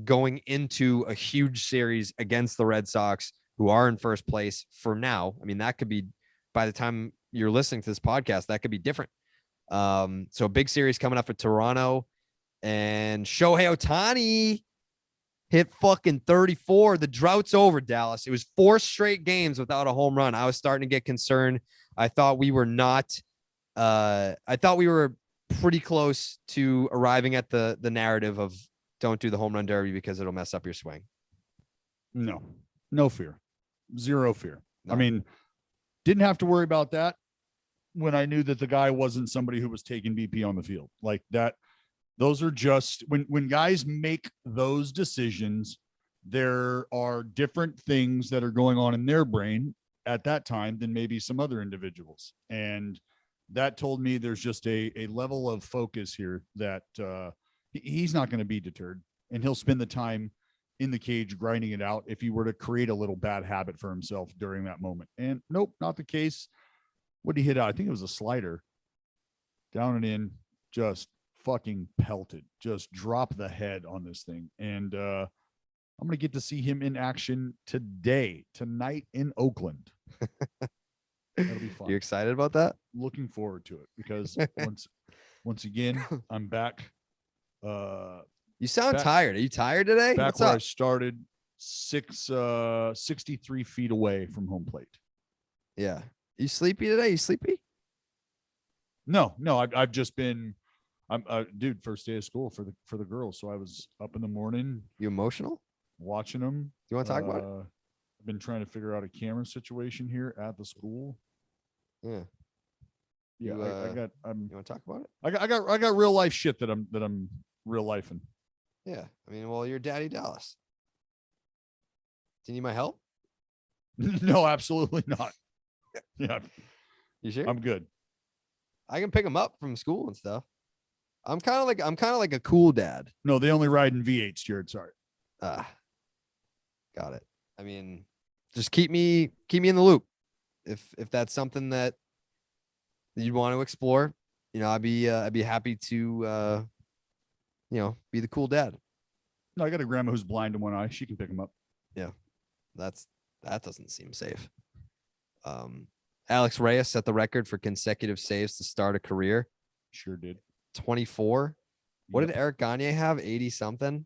A: going into a huge series against the Red Sox, who are in first place for now. I mean, that could be, by the time you're listening to this podcast, that could be different. So a big series coming up for Toronto, and Shohei Ohtani hit fucking 34. The drought's over, Dallas. It was 4 straight games without a home run. I was starting to get concerned. I thought we were pretty close to arriving at the narrative of don't do the home run derby because it'll mess up your swing.
B: No fear. Zero fear.
A: No.
B: I mean, didn't have to worry about that when I knew that the guy wasn't somebody who was taking BP on the field like that. Those are just when guys make those decisions, there are different things that are going on in their brain at that time than maybe some other individuals. And that told me there's just a level of focus here that he's not going to be deterred, and he'll spend the time in the cage grinding it out if he were to create a little bad habit for himself during that moment. And nope, not the case. What did he hit out? I think it was a slider. Down and in, just fucking pelted. Just drop the head on this thing. And I'm going to get to see him in action tonight in Oakland. That'll be fun.
A: You excited about that?
B: Looking forward to it because once again, I'm back.
A: You sound tired. Are you tired today?
B: Back
A: What's
B: where
A: up?
B: I started, 63 feet away from home plate.
A: Yeah. You sleepy today? You sleepy?
B: No, I've just been, dude, first day of school for the girls. So I was up in the morning.
A: You emotional?
B: Watching them.
A: Do you want to talk about it?
B: I've been trying to figure out a camera situation here at the school.
A: Yeah.
B: Yeah,
A: You,
B: you
A: want to talk about it?
B: I got real life shit that I'm real lifing.
A: Yeah. I mean, well, you're Daddy Dallas. Do you need my help?
B: No, absolutely not. Yeah.
A: You sure?
B: I'm good.
A: I can pick him up from school and stuff. I'm kind of like a cool dad.
B: No, they only ride in V8s, Jared. Sorry.
A: Got it. I mean, just keep me in the loop. If that's something that you'd want to explore, I'd be happy to be the cool dad.
B: No, I got a grandma who's blind in one eye. She can pick him up.
A: Yeah. That doesn't seem safe. Alex Reyes set the record for consecutive saves to start a career.
B: Sure did.
A: 24. What did Eric Gagne have? 80 something?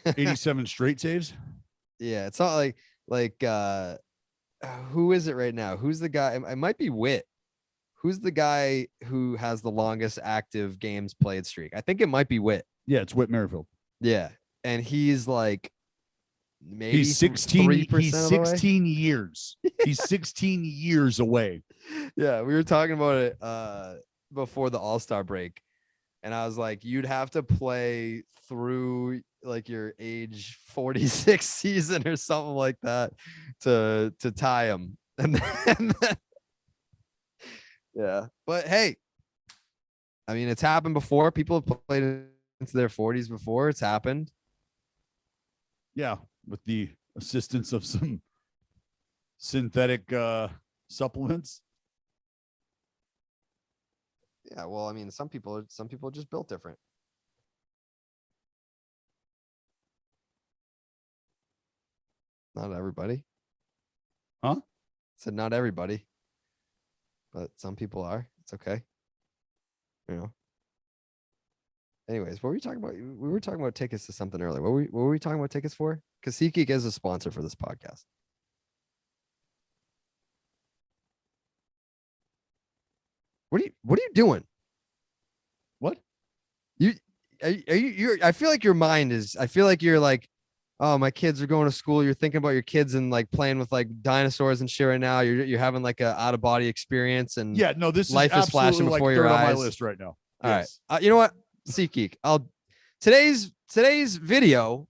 B: 87 straight saves.
A: Yeah, it's not like who is it right now? Who's the guy? It might be Witt. Who's the guy who has the longest active games played streak? I think it might be Witt.
B: Yeah, it's Whit Merrifield.
A: Yeah, and he's like maybe
B: he's 16. He's 16
A: away.
B: years. He's 16 years away.
A: Yeah, we were talking about it before the All-Star break, and I was like, you'd have to play through like your age 46 season or something like that to tie him. And then yeah, but hey, I mean, it's happened before. People have played into their 40s before. It's happened.
B: Yeah, with the assistance of some synthetic supplements.
A: Yeah, well, I mean, some people are just built different. Not everybody.
B: Huh?
A: Said not everybody, but some people are. It's okay. Anyways, what were we talking about? We were talking about tickets to something earlier. What were we talking about tickets for? Because SeatGeek is a sponsor for this podcast. What are you doing?
B: What?
A: I feel like your mind is. I feel like you're like, oh, my kids are going to school. You're thinking about your kids and like playing with like dinosaurs and shit right now. You're having like a out of body experience and
B: yeah, no, this
A: life is flashing before your eyes.
B: On my list right now.
A: All right, you know what? SeatGeek. Today's video.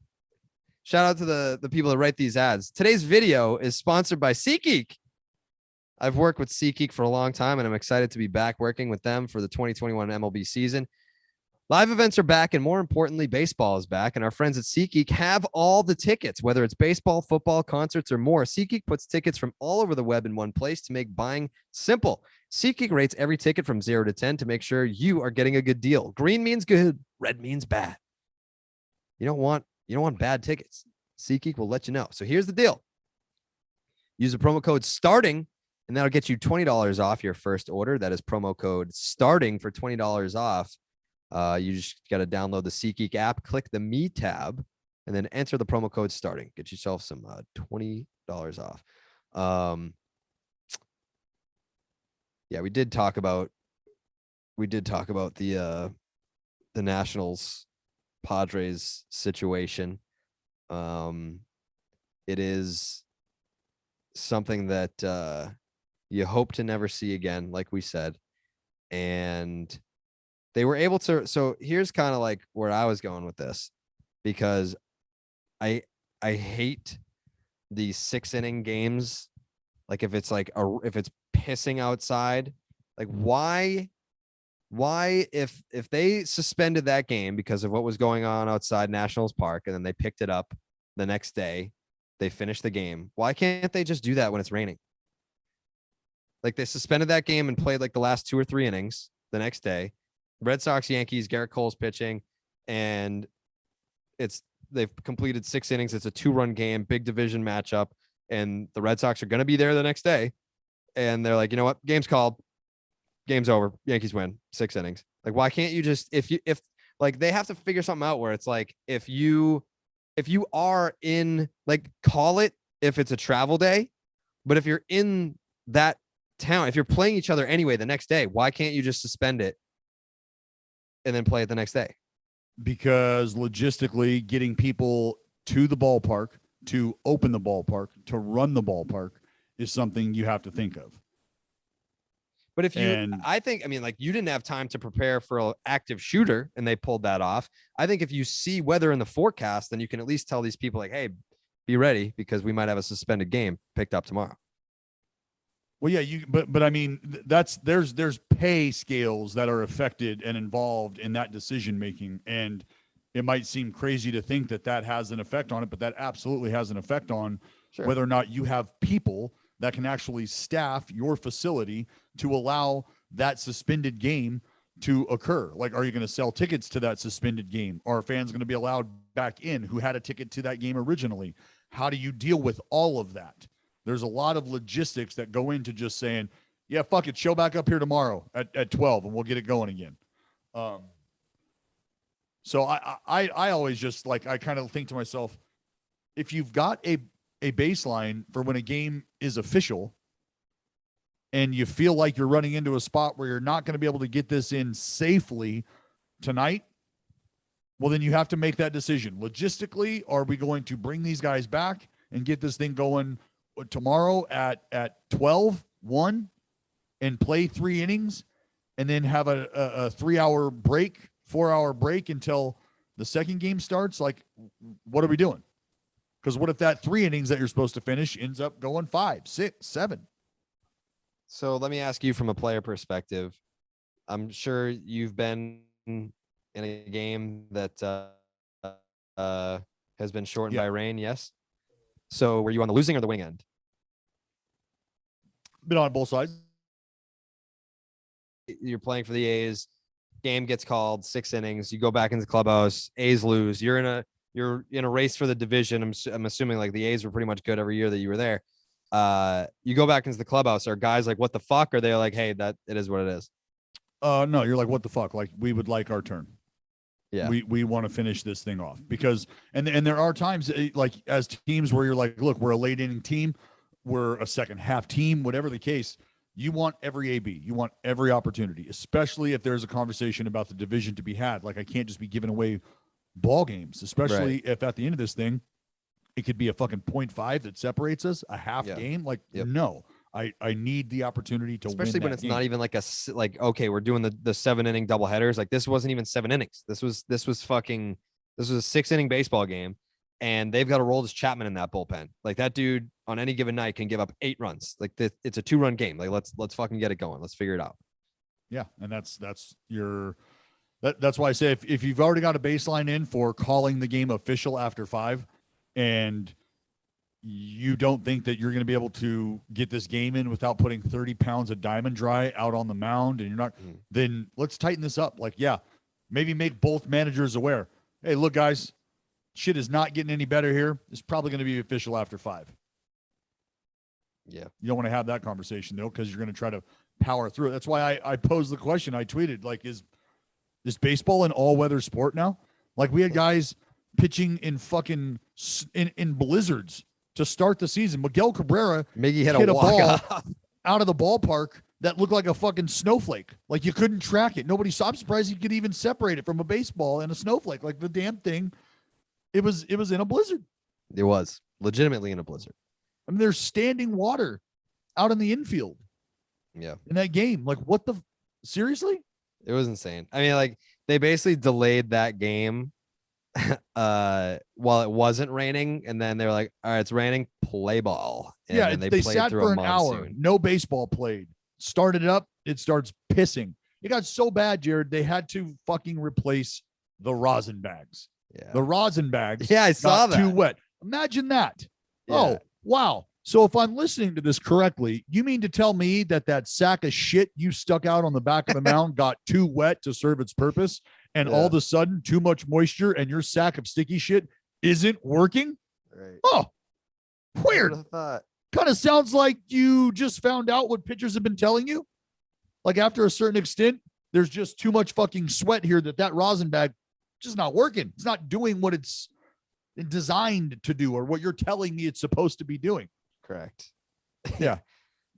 A: Shout out to the people that write these ads. Today's video is sponsored by SeatGeek. I've worked with SeatGeek for a long time, and I'm excited to be back working with them for the 2021 MLB season. Live events are back, and more importantly, baseball is back, and our friends at SeatGeek have all the tickets, whether it's baseball, football, concerts, or more. SeatGeek puts tickets from all over the web in one place to make buying simple. SeatGeek rates every ticket from 0 to 10 to make sure you are getting a good deal. Green means good, red means bad. You don't want bad tickets. SeatGeek will let you know. So here's the deal. Use the promo code STARTING, and that'll get you $20 off your first order. That is promo code STARTING for $20 off. You just got to download the SeatGeek app, click the Me tab, and then enter the promo code STARTING. Get yourself some $20 off. Yeah, we did talk about the Nationals Padres situation. It is something that you hope to never see again, like we said. And they were able to. So here's kind of like where I was going with this, because I hate these 6-inning games. Like if it's pissing outside, like why why, if they suspended that game because of what was going on outside Nationals Park, and then they picked it up the next day, they finished the game. Why can't they just do that when it's raining? Like, they suspended that game and played like the last 2 or 3 innings the next day. Red Sox-Yankees, Garrett Cole's pitching, and they've completed 6 innings. It's a 2-run game, big division matchup, and the Red Sox are going to be there the next day. And they're like, you know what? Game's called. Game's over. Yankees win 6 innings. Like, why can't you just, if like, they have to figure something out where it's like, if you are in, like, call it if it's a travel day, but if you're in that town, if you're playing each other anyway the next day, why can't you just suspend it and then play it the next day?
B: Because logistically, getting people to the ballpark, to open the ballpark, to run the ballpark is something you have to think of.
A: But if you, I think, I mean, like, you didn't have time to prepare for an active shooter and they pulled that off. I think if you see weather in the forecast, then you can at least tell these people, like, hey, be ready because we might have a suspended game picked up tomorrow.
B: Well, yeah, but I mean, there's pay scales that are affected and involved in that decision making, and it might seem crazy to think that has an effect on it, but that absolutely has an effect on whether or not you have people that can actually staff your facility to allow that suspended game to occur. Like, are you going to sell tickets to that suspended game? Are fans going to be allowed back in who had a ticket to that game originally? How do you deal with all of that? There's a lot of logistics that go into just saying, yeah, fuck it, show back up here tomorrow at 12 and we'll get it going again. So I always just, like, I kind of think to myself, if you've got a baseline for when a game is official and you feel like you're running into a spot where you're not going to be able to get this in safely tonight, well, then you have to make that decision. Logistically, are we going to bring these guys back and get this thing going tomorrow at 12-1 and play 3 innings and then have a 3-hour break, 4-hour break until the second game starts? Like, what are we doing? Because what if that 3 innings that you're supposed to finish ends up going 5, 6, 7?
A: So let me ask you from a player perspective. I'm sure you've been in a game that has been shortened by rain. Yes. So were you on the losing or the winning end?
B: Been on both sides.
A: You're playing for the A's. Game gets called, 6 innings. You go back into the clubhouse. A's lose. You're in a race for the division. I'm assuming, like, the A's were pretty much good every year that you were there. You go back into the clubhouse. Are guys like, what the fuck? Or they're like, hey, that it is what it is?
B: No, you're like, what the fuck? Like, we would like our turn.
A: Yeah.
B: We want to finish this thing off because, and there are times, like, as teams where you're like, look, we're a late inning team. We're a second half team, whatever the case. You want every AB. You want every opportunity, especially if there's a conversation about the division to be had. Like, I can't just be giving away ball games, especially if at the end of this thing, it could be a fucking 0.5 that separates us, a half game. Like, no, I need the opportunity to
A: especially
B: win
A: when it's not even like okay, we're doing the 7-inning double headers. Like, this wasn't even 7 innings. This was a 6-inning baseball game, and they've got to roll this Chapman in that bullpen. Like, that dude on any given night can give up 8 runs. Like, it's a 2-run game. Like, let's fucking get it going. Let's figure it out.
B: Yeah, and that's why I say if you've already got a baseline in for calling the game official after 5, and you don't think that you're going to be able to get this game in without putting 30 pounds of diamond dry out on the mound, and you're not, then let's tighten this up. Like, yeah, maybe make both managers aware. Hey, look, guys, shit is not getting any better here. It's probably going to be official after 5.
A: Yeah.
B: You don't want to have that conversation, though, because you're going to try to power through it. That's why I posed the question. I tweeted, like, is baseball an all-weather sport now? Like, we had guys pitching in fucking in blizzards to start the season. Miguel Cabrera
A: hit
B: a ball
A: walk-off
B: out of the ballpark that looked like a fucking snowflake. Like, you couldn't track it. Nobody saw. I'm surprised you could even separate it from a baseball and a snowflake. Like, the damn thing, it was in a blizzard.
A: It was legitimately in a blizzard.
B: I mean, there's standing water out in the infield.
A: Yeah.
B: In that game. Like, what the seriously?
A: It was insane. I mean, like, they basically delayed that game while it wasn't raining, and then they were like, all right, it's raining, play ball. And
B: yeah, they sat for an hour. No baseball played. Started it up, it starts pissing. It got so bad, Jared, they had to fucking replace the rosin bags.
A: Yeah.
B: The rosin bags
A: I saw
B: got
A: that.
B: too wet. Imagine that.
A: Yeah.
B: Oh, wow. So if I'm listening to this correctly, you mean to tell me that sack of shit you stuck out on the back of the mound got too wet to serve its purpose, and all of a sudden too much moisture and your sack of sticky shit isn't working?
A: Right.
B: Oh, weird. Kind of sounds like you just found out what pitchers have been telling you. Like after a certain extent, there's just too much fucking sweat here that rosin bag just not working. It's not doing what it's designed to do or what you're telling me it's supposed to be doing.
A: Correct.
B: Yeah.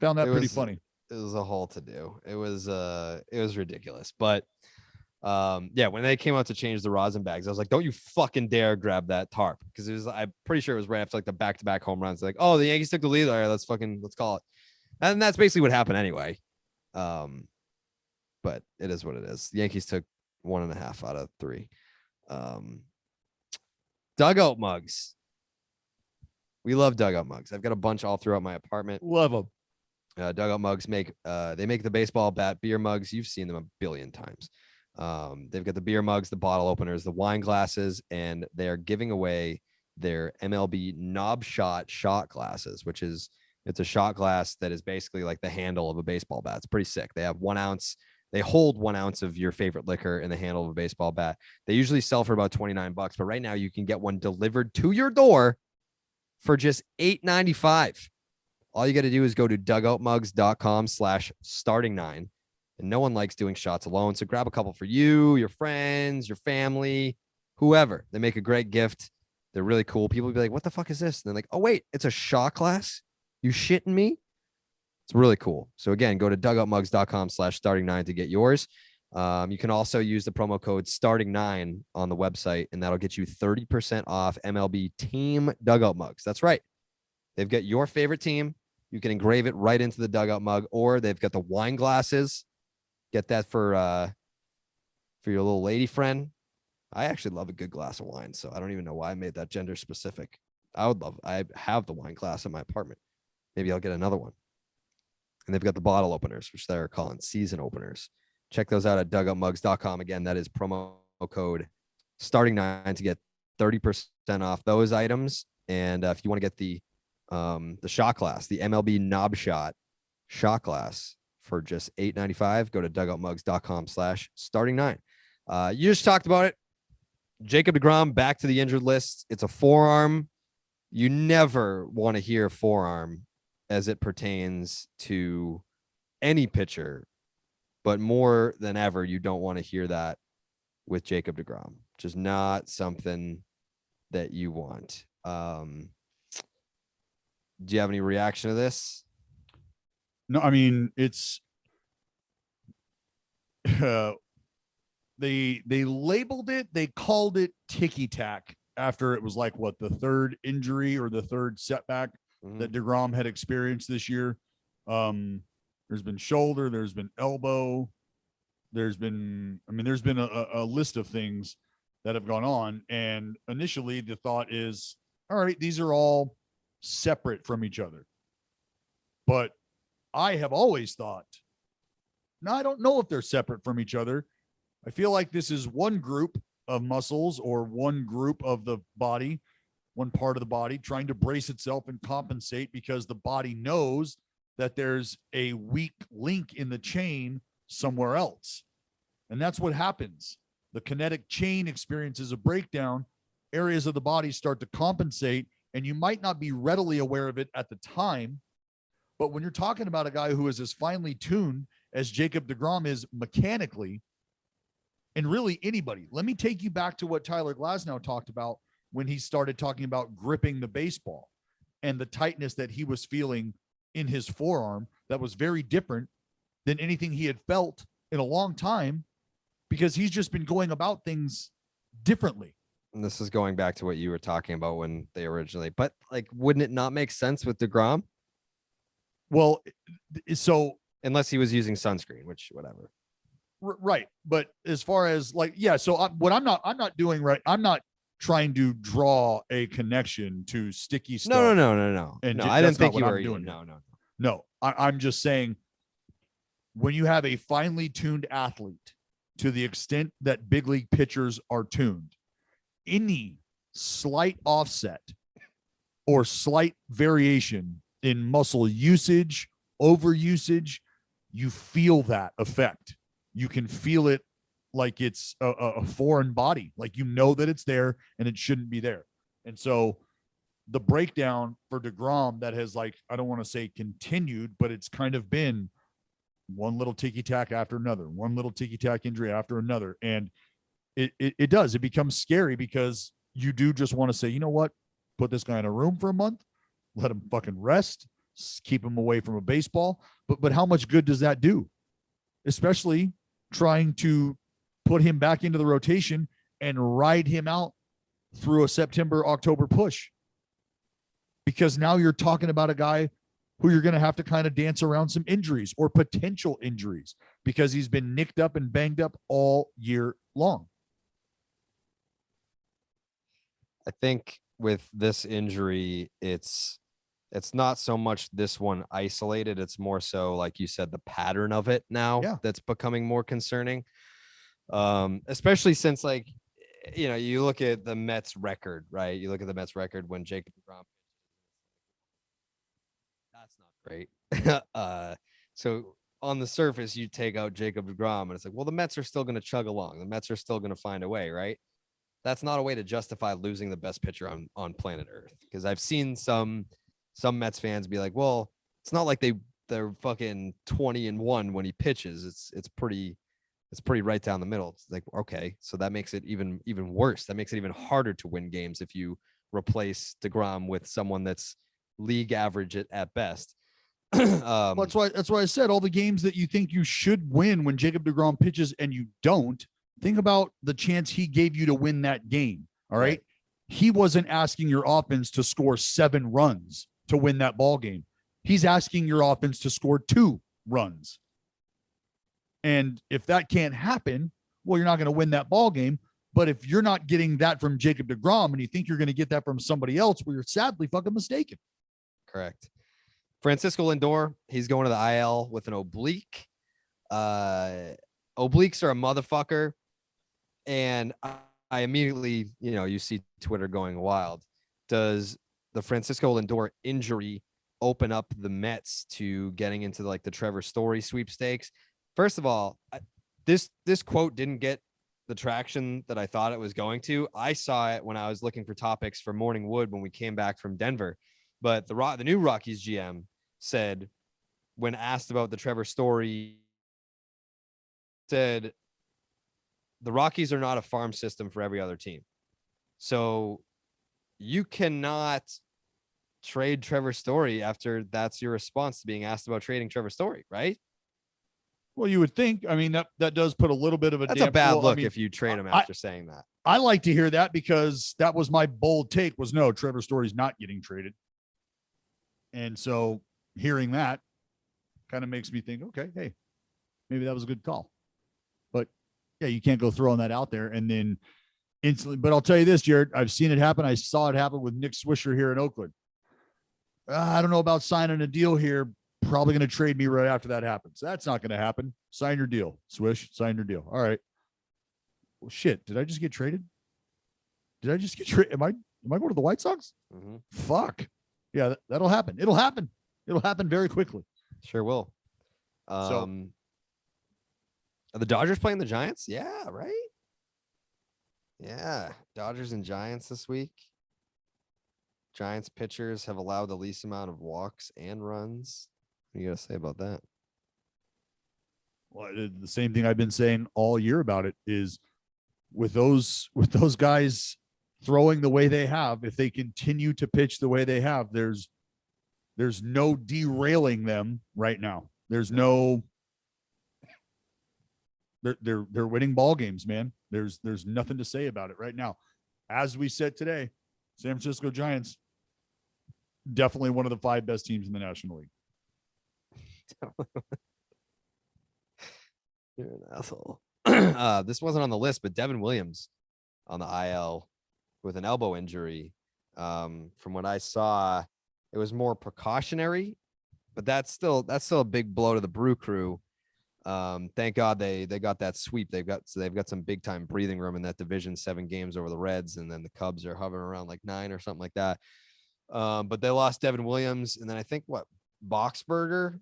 B: Found that pretty funny.
A: It was a whole to do. It was ridiculous. But when they came out to change the rosin bags, I was like, don't you fucking dare grab that tarp. Because I'm pretty sure it was right after like the back-to-back home runs. Like, oh, the Yankees took the lead. All right, let's call it. And that's basically what happened anyway. But it is what it is. The Yankees took 1.5 out of 3. Dugout mugs. We love dugout mugs. I've got a bunch all throughout my apartment.
B: Love them.
A: Dugout mugs make the baseball bat beer mugs. You've seen them a billion times. They've got the beer mugs, the bottle openers, the wine glasses, and they are giving away their MLB knob shot glasses, which is it's a shot glass that is basically like the handle of a baseball bat. It's pretty sick. They have 1 ounce. They hold 1 ounce of your favorite liquor in the handle of a baseball bat. They usually sell for about $29, but right now you can get one delivered to your door for just $8.95. All you got to do is go to dugoutmugs.com/starting9. And no one likes doing shots alone. So grab a couple for you, your friends, your family, whoever. They make a great gift. They're really cool. People will be like, what the fuck is this? And they're like, oh, wait, it's a shot glass? You shitting me? It's really cool. So again, go to dugoutmugs.com/starting9 to get yours. You can also use the promo code starting9 on the website, and that'll get you 30% off MLB team dugout mugs. That's right. They've got your favorite team. You can engrave it right into the dugout mug, or they've got the wine glasses. Get that for your little lady friend. I actually love a good glass of wine, so I don't even know why I made that gender specific. I have the wine glass in my apartment. Maybe I'll get another one. And they've got the bottle openers, which they're calling season openers. Check those out at dugoutmugs.com. Again, that is promo code starting9 to get 30% off those items. And if you want to get the shot glass, the MLB knob shot glass for just $8.95, go to dugoutmugs.com/starting9. You just talked about it. Jacob deGrom back to the injured list. It's a forearm. You never want to hear forearm as it pertains to any pitcher, but more than ever, you don't want to hear that with Jacob deGrom. Just not something that you want. Do you have any reaction to this?
B: No, I mean, it's they labeled it, they called it ticky-tack after it was like what, the third injury or the third setback that deGrom had experienced this year. There's been shoulder, there's been elbow, there's been a list of things that have gone on. And initially the thought is, all right, these are all separate from each other. But I have always thought, no, I don't know if they're separate from each other. I feel like this is one group of muscles or one group of the body, one part of the body trying to brace itself and compensate because the body knows that there's a weak link in the chain somewhere else. And that's what happens. The kinetic chain experiences a breakdown. Areas of the body start to compensate, and you might not be readily aware of it at the time. But when you're talking about a guy who is as finely tuned as Jacob deGrom is mechanically, and really anybody, let me take you back to what Tyler Glasnow talked about when he started talking about gripping the baseball and the tightness that he was feeling in his forearm that was very different than anything he had felt in a long time, because he's just been going about things differently.
A: And this is going back to what you were talking about when they originally, but like, wouldn't it not make sense with deGrom?
B: Well, so
A: unless he was using sunscreen, which whatever.
B: Right. But as far as like, yeah, so what I'm not doing, right, I'm not trying to draw a connection to sticky stuff.
A: No.
B: And
A: I didn't think you were
B: doing.
A: No.
B: I'm just saying when you have a finely tuned athlete to the extent that big league pitchers are tuned, any slight offset or slight variation in muscle usage, overusage, you feel that effect. You can feel it like it's a foreign body, like you know that it's there and it shouldn't be there. And so the breakdown for DeGrom that has, like, I don't want to say continued, but it's kind of been one little ticky-tack after another, one little ticky-tack injury after another. And it does. It becomes scary because you do just want to say, you know what? Put this guy in a room for a month, let him fucking rest, keep him away from a baseball. But how much good does that do? Especially trying to put him back into the rotation and ride him out through a September, October push. Because now you're talking about a guy who you're going to have to kind of dance around some injuries or potential injuries because he's been nicked up and banged up all year long.
A: I think with this injury, it's not so much this one isolated. It's more so, like you said, the pattern of it now that's becoming more concerning. Especially since, like, you know, you look at the Mets record, right? You look at the Mets record when Jacob DeGrom, that's not great. So on the surface, you take out Jacob DeGrom and it's like, well, the Mets are still going to chug along. The Mets are still going to find a way, right? That's not a way to justify losing the best pitcher on planet Earth. Because I've seen some Mets fans be like, well, it's not like they're fucking 20-1 when he pitches. It's pretty right down the middle. It's like, okay, so that makes it even worse. That makes it even harder to win games if you replace DeGrom with someone that's league average at best.
B: That's why I said all the games that you think you should win when Jacob DeGrom pitches and you don't, think about the chance he gave you to win that game. All right. He wasn't asking your offense to score 7 runs to win that ball game. He's asking your offense to score 2 runs. And if that can't happen, well, you're not going to win that ball game. But if you're not getting that from Jacob DeGrom and you think you're going to get that from somebody else, well, you're sadly fucking mistaken.
A: Correct. Francisco Lindor, he's going to the IL with an oblique. Obliques are a motherfucker. And I immediately, you know, you see Twitter going wild. Does the Francisco Lindor injury open up the Mets to getting into the Trevor Story sweepstakes? First of all, this quote didn't get the traction that I thought it was going to. I saw it when I was looking for topics for Morning Wood when we came back from Denver. But the new Rockies GM said, when asked about the Trevor Story, said, the Rockies are not a farm system for every other team. So you cannot trade Trevor Story after that's your response to being asked about trading Trevor Story, right?
B: Well, you would think. I mean, that does put a little bit of
A: that's a bad look if you trade him after saying that.
B: I like to hear that because that was my bold take was no, Trevor Story's not getting traded. And so hearing that kind of makes me think, okay, hey, maybe that was a good call. But yeah, you can't go throwing that out there and then instantly. But I'll tell you this, Jared, I've seen it happen. I saw it happen with Nick Swisher here in Oakland. I don't know about signing a deal here. Probably going to trade me right after that happens. That's not going to happen. Sign your deal. Swish, sign your deal. All right. Well, shit. Did I just get traded? Did I just get traded? Am I going to the White Sox?
A: Mm-hmm.
B: Fuck. Yeah, that'll happen. It'll happen. It'll happen very quickly.
A: Sure will. Are the Dodgers playing the Giants? Yeah, right? Yeah. Dodgers and Giants this week. Giants pitchers have allowed the least amount of walks and runs. What do you got to say about that?
B: Well, the same thing I've been saying all year about it is with those guys throwing the way they have, if they continue to pitch the way they have, there's no derailing them right now. There's no they're winning ball games, man. There's nothing to say about it right now. As we said today, San Francisco Giants, definitely one of the 5 best teams in the National League.
A: You're an asshole. This wasn't on the list, but Devin Williams on the IL with an elbow injury. From what I saw, it was more precautionary, but that's still a big blow to the Brew Crew. Thank God they got that sweep. They've got some big time breathing room in that division, 7 games over the Reds, and then the Cubs are hovering around like 9 or something like that. But they lost Devin Williams, and then I think Boxberger,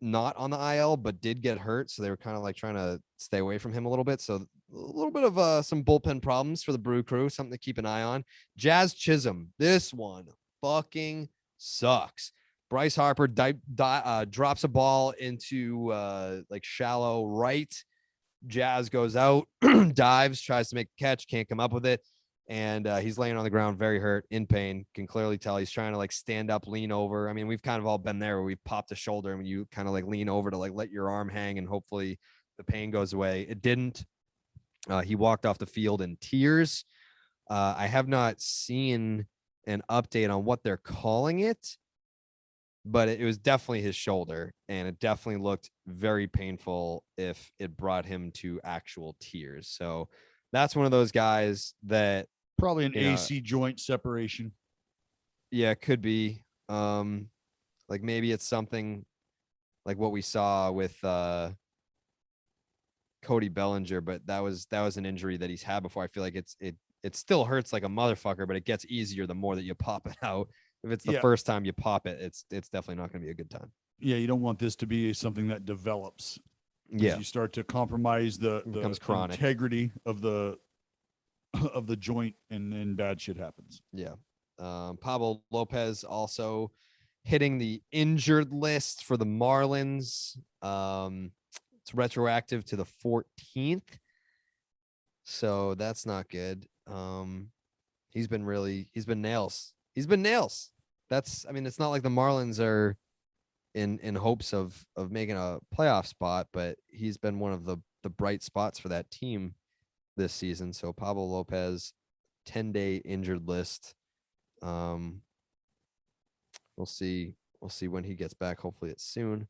A: not on the IL, but did get hurt, so they were kind of like trying to stay away from him a little bit. So a little bit of some bullpen problems for the Brew Crew, something to keep an eye on. Jazz Chisholm, this one fucking sucks. Bryce Harper drops a ball into like shallow right. Jazz goes out, dives, tries to make a catch, can't come up with it. And he's laying on the ground, very hurt, in pain. Can clearly tell he's trying to like stand up, lean over. I mean, we've kind of all been there where we've popped a shoulder and you kind of like lean over to like let your arm hang and hopefully the pain goes away. It didn't. He walked off the field in tears. I have not seen an update on what they're calling it, but it was definitely his shoulder, and it definitely looked very painful if it brought him to actual tears. So that's one of those guys that
B: probably an AC joint separation.
A: Yeah, it could be. Like maybe it's something like what we saw with Cody Bellinger, but that was an injury that he's had before. I feel like it still hurts like a motherfucker, but it gets easier the more that you pop it out. If it's the first time you pop it, it's definitely not going to be a good time.
B: Yeah, you don't want this to be something that develops.
A: Yeah,
B: you start to compromise the integrity of the joint, and then bad shit happens.
A: Yeah. Pablo Lopez also hitting the injured list for the Marlins. It's retroactive to the 14th, so that's not good. He's been nails. He's been nails. It's not like the Marlins are in hopes of making a playoff spot, but he's been one of the bright spots for that team this season. So Pablo Lopez, 10-day injured list. We'll see when he gets back. Hopefully it's soon.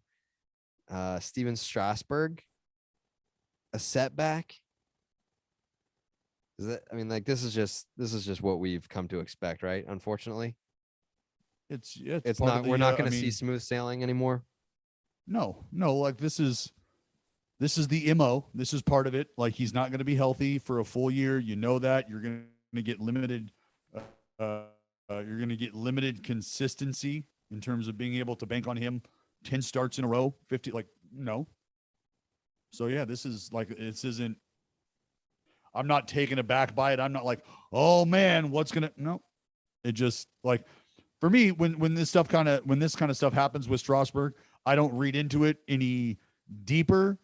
A: Steven Strasburg, a setback. This is just what we've come to expect, right? Unfortunately, it's not. We're not going to see smooth sailing anymore.
B: No. Like this is the MO. This is part of it. Like he's not going to be healthy for a full year. You know that you're going to get limited. You're going to get limited consistency in terms of being able to bank on him 10 starts in a row, 50. Like no. So yeah, this isn't. I'm not taken aback by it. I'm not like, oh man, no. It just like for me, when this kind of stuff happens with Strasburg, I don't read into it any deeper,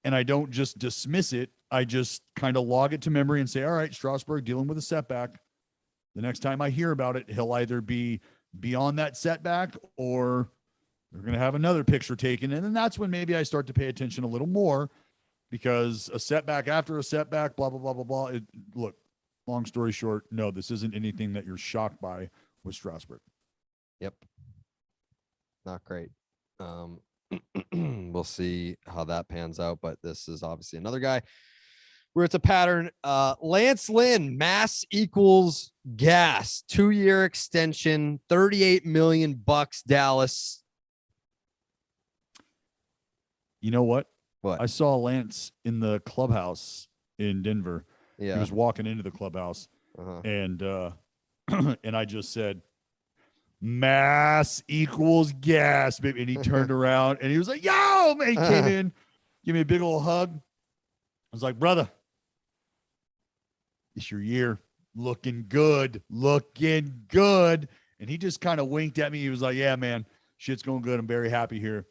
B: and I don't just dismiss it. I just kind of log it to memory and say, all right, Strasburg dealing with a setback. The next time I hear about it, he'll either be beyond that setback or we're going to have another picture taken. And then that's when maybe I start to pay attention a little more. Because a setback after a setback, blah, blah, blah, blah, blah. Look, long story short, no, this isn't anything that you're shocked by with Strasburg.
A: Yep. Not great. We'll see how that pans out, but this is obviously another guy where it's a pattern. Lance Lynn, mass equals gas, 2-year extension, $38 million, Dallas.
B: You know what?
A: What?
B: I saw Lance in the clubhouse in Denver.
A: Yeah.
B: He was walking into the clubhouse, and and I just said, mass equals gas, baby. And he turned around and he was like, yo, man. He came in, give me a big old hug. I was like, brother, it's your year. Looking good. And he just kind of winked at me. He was like, yeah, man, shit's going good. I'm very happy here.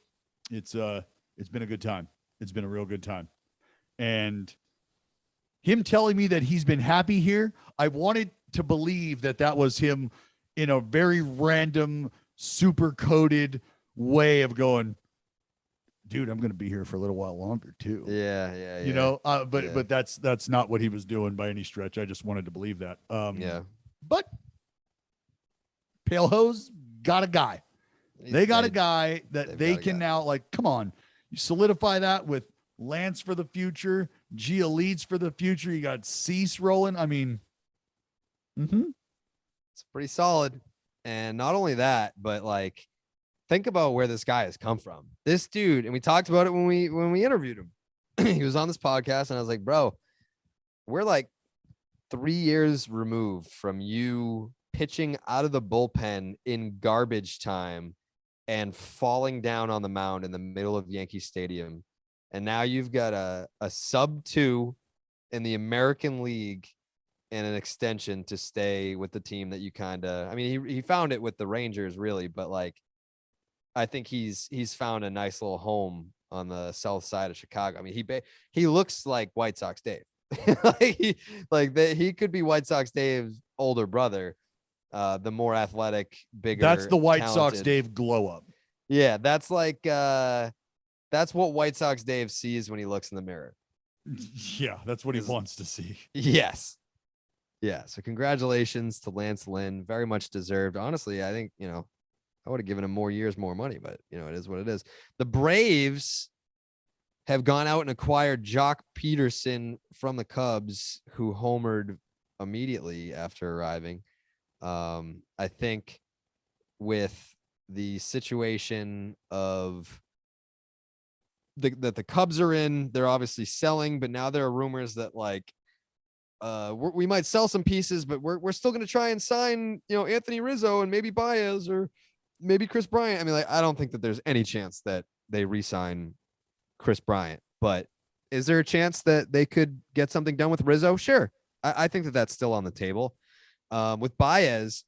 B: It's been a good time. It's been a real good time. And him telling me that he's been happy here, I wanted to believe that was him in a very random, super coded way of going, dude, I'm going to be here for a little while longer too.
A: Yeah.
B: You know, but that's not what he was doing by any stretch. I just wanted to believe that. But Pale Hose got a guy. They got a guy that they can now, like, come on. You solidify that with Lance for the future, Gia Leeds for the future. You got Cease rolling. I mean,
A: it's pretty solid. And not only that, but like think about where this guy has come from. This dude, and we talked about it when we interviewed him. He was on this podcast, and I was like, bro, we're like 3 years removed from you pitching out of the bullpen in garbage time and falling down on the mound in the middle of Yankee Stadium. And now you've got a sub-2 in the American League and an extension to stay with the team that you I mean, he found it with the Rangers, really, but like, I think he's found a nice little home on the south side of Chicago. I mean, he looks like White Sox Dave. He could be White Sox Dave's older brother, the more athletic, bigger.
B: That's the White
A: talented.
B: Sox Dave glow up.
A: Yeah, that's like that's what White Sox Dave sees when he looks in the mirror.
B: Yeah, that's what he wants to see.
A: Yes. Yeah. So congratulations to Lance Lynn. Very much deserved. Honestly, I think, I would have given him more years, more money, but it is what it is. The Braves have gone out and acquired Jock Peterson from the Cubs, who homered immediately after arriving. I think with the situation of that the Cubs are in, they're obviously selling, but now there are rumors that we might sell some pieces, but we're still going to try and sign, Anthony Rizzo and maybe Baez or maybe Chris Bryant. I mean, I don't think that there's any chance that they re-sign Chris Bryant, but is there a chance that they could get something done with Rizzo? Sure. I think that that's still on the table. With Baez,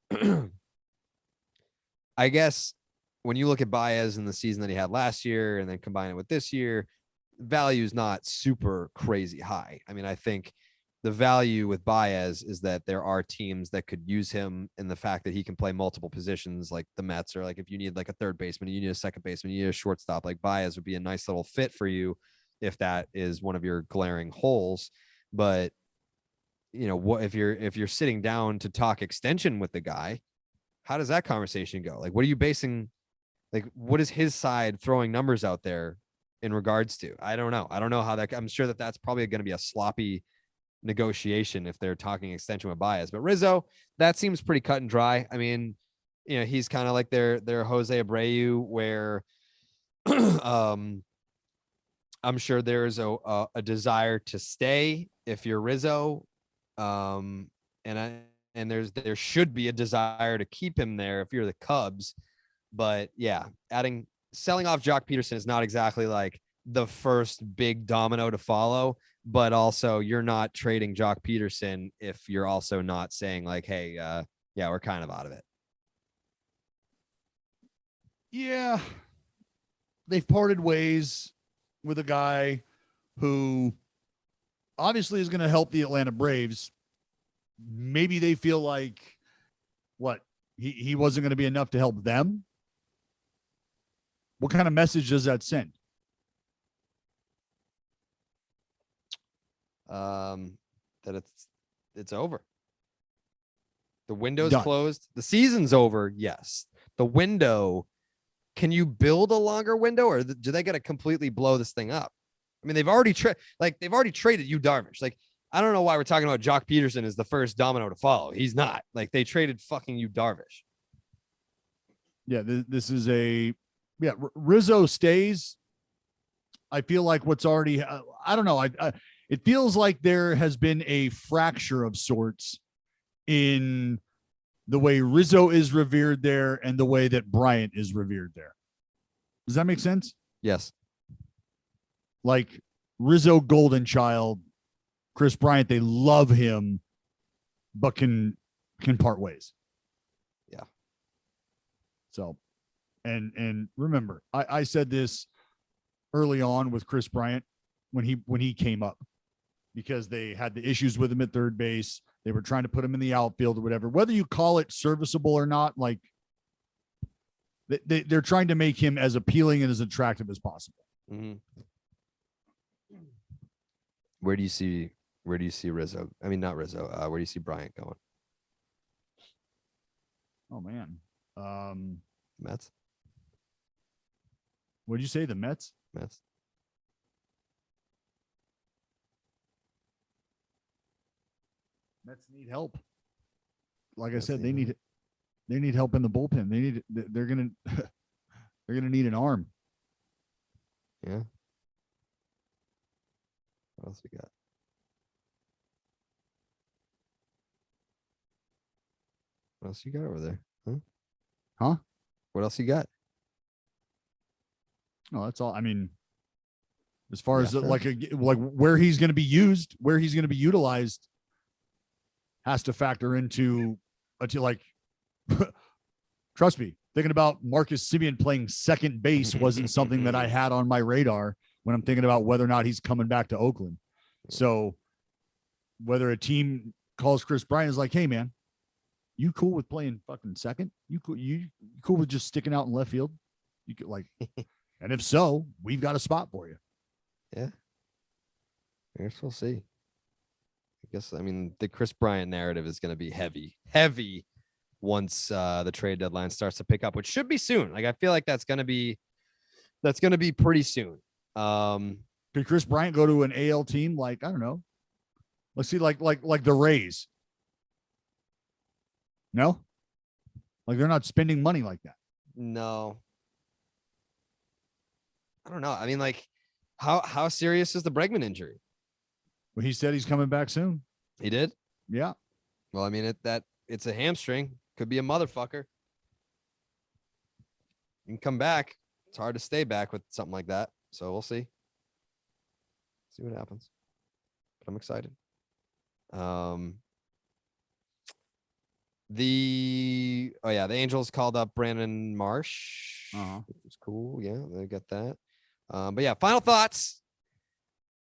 A: I guess when you look at Baez in the season that he had last year and then combine it with this year, value is not super crazy high. I mean, I think the value with Baez is that there are teams that could use him in the fact that he can play multiple positions, like the Mets, or like if you need like a third baseman, you need a second baseman, you need a shortstop, like Baez would be a nice little fit for you if that is one of your glaring holes. But what if you're sitting down to talk extension with the guy, how does that conversation go? Like, what are you basing, like, what is his side throwing numbers out there in regards to? I don't know how that, I'm sure that that's probably going to be a sloppy negotiation if they're talking extension with Baez. But Rizzo, that seems pretty cut and dry. I mean, he's kind of like their Jose Abreu, where I'm sure there's a desire to stay if you're Rizzo, and there should be a desire to keep him there if you're the Cubs. But yeah, selling off Jock Peterson is not exactly like the first big domino to follow, but also you're not trading Jock Peterson if you're also not saying like, hey, yeah, we're kind of out of it.
B: Yeah. They've parted ways with a guy who obviously is going to help the Atlanta Braves. Maybe they feel like he wasn't going to be enough to help them. What kind of message does that send?
A: That it's over. The window's
B: Done.
A: closed. The season's over. Yes. The window. Can you build a longer window, or do they got to completely blow this thing up? I mean, they've already traded Yu Darvish. Like, I don't know why we're talking about Jock Peterson as the first domino to follow. He's not. Like, they traded fucking Yu Darvish.
B: Yeah, this is Rizzo stays. I feel like what's already, I don't know. It feels like there has been a fracture of sorts in the way Rizzo is revered there and the way that Bryant is revered there. Does that make sense?
A: Yes.
B: Like Rizzo, golden child, Chris Bryant, they love him, but can part ways.
A: Yeah.
B: So, and remember, I said this early on with Chris Bryant when he came up, because they had the issues with him at third base. They were trying to put him in the outfield or whatever. Whether you call it serviceable or not, like they're trying to make him as appealing and as attractive as possible.
A: Mm-hmm. Where do you see Rizzo? I mean, not Rizzo. Where do you see Bryant going?
B: Oh man,
A: Mets.
B: What'd you say? The Mets?
A: Mets.
B: Mets need help. Like I said, they need help in the bullpen. They're gonna They're going to need an arm.
A: Yeah. What else we got? What else you got over there?
B: Huh?
A: What else you got?
B: No, that's all. I mean, as far as
A: sir.
B: like where he's going to be used, where he's going to be utilized, has to factor into like. Trust me, thinking about Marcus Semien playing second base wasn't something that I had on my radar when I'm thinking about whether or not he's coming back to Oakland. So whether a team calls Chris Bryant is like, hey man, you cool with playing fucking second? You cool with just sticking out in left field? You could like, and if so, we've got a spot for you.
A: Yeah. I guess we'll see. I mean, the Chris Bryant narrative is going to be heavy once the trade deadline starts to pick up, which should be soon. Like, I feel like that's going to be pretty soon.
B: Could Chris Bryant go to an AL team? Like, I don't know. Let's see, like the Rays. No, like they're not spending money like that.
A: No, I don't know. I mean, like, how serious is the Bregman injury?
B: Well, he said he's coming back soon.
A: He did?
B: Yeah.
A: Well, I mean, it's a hamstring. Could be a motherfucker. You can come back. It's hard to stay back with something like that. So we'll see. See what happens. But I'm excited. The Angels called up Brandon Marsh, which was cool. Yeah, they got that. But yeah, final thoughts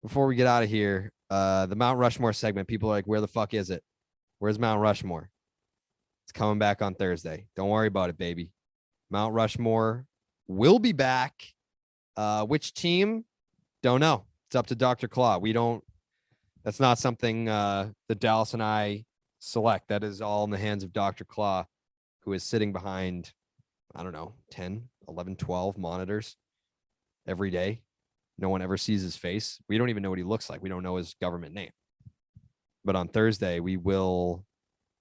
A: before we get out of here. The Mount Rushmore segment. People are like, where the fuck is it? Where's Mount Rushmore? It's coming back on Thursday. Don't worry about it, baby. Mount Rushmore will be back. Which team? Don't know. It's up to Dr. Claw. That's not something that Dallas and I select. That is all in the hands of Dr. Claw, who is sitting behind, I don't know, 10, 11, 12 monitors every day. No one ever sees his face. We don't even know what he looks like. We don't know his government name. But on Thursday, we will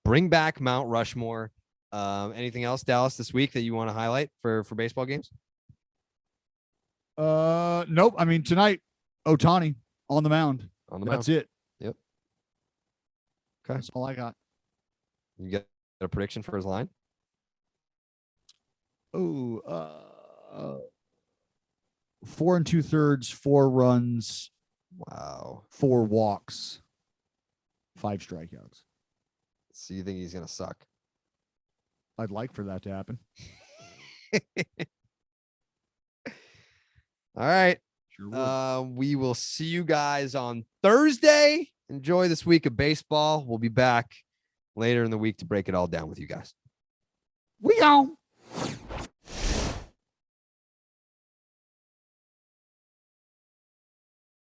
A: bring back Mount Rushmore. Anything else, Dallas, this week that you want to highlight for baseball games?
B: Nope. I mean, tonight, Ohtani on the mound. That's it.
A: Yep. Okay.
B: That's all I got.
A: You got a prediction for his line?
B: 4 2/3, 4 runs.
A: Wow.
B: 4 walks, 5 strikeouts.
A: So you think he's going to suck?
B: I'd like for that to happen.
A: All right.
B: Sure will.
A: We will see you guys on Thursday. Enjoy this week of baseball. We'll be back later in the week to break it all down with you guys.
B: We on.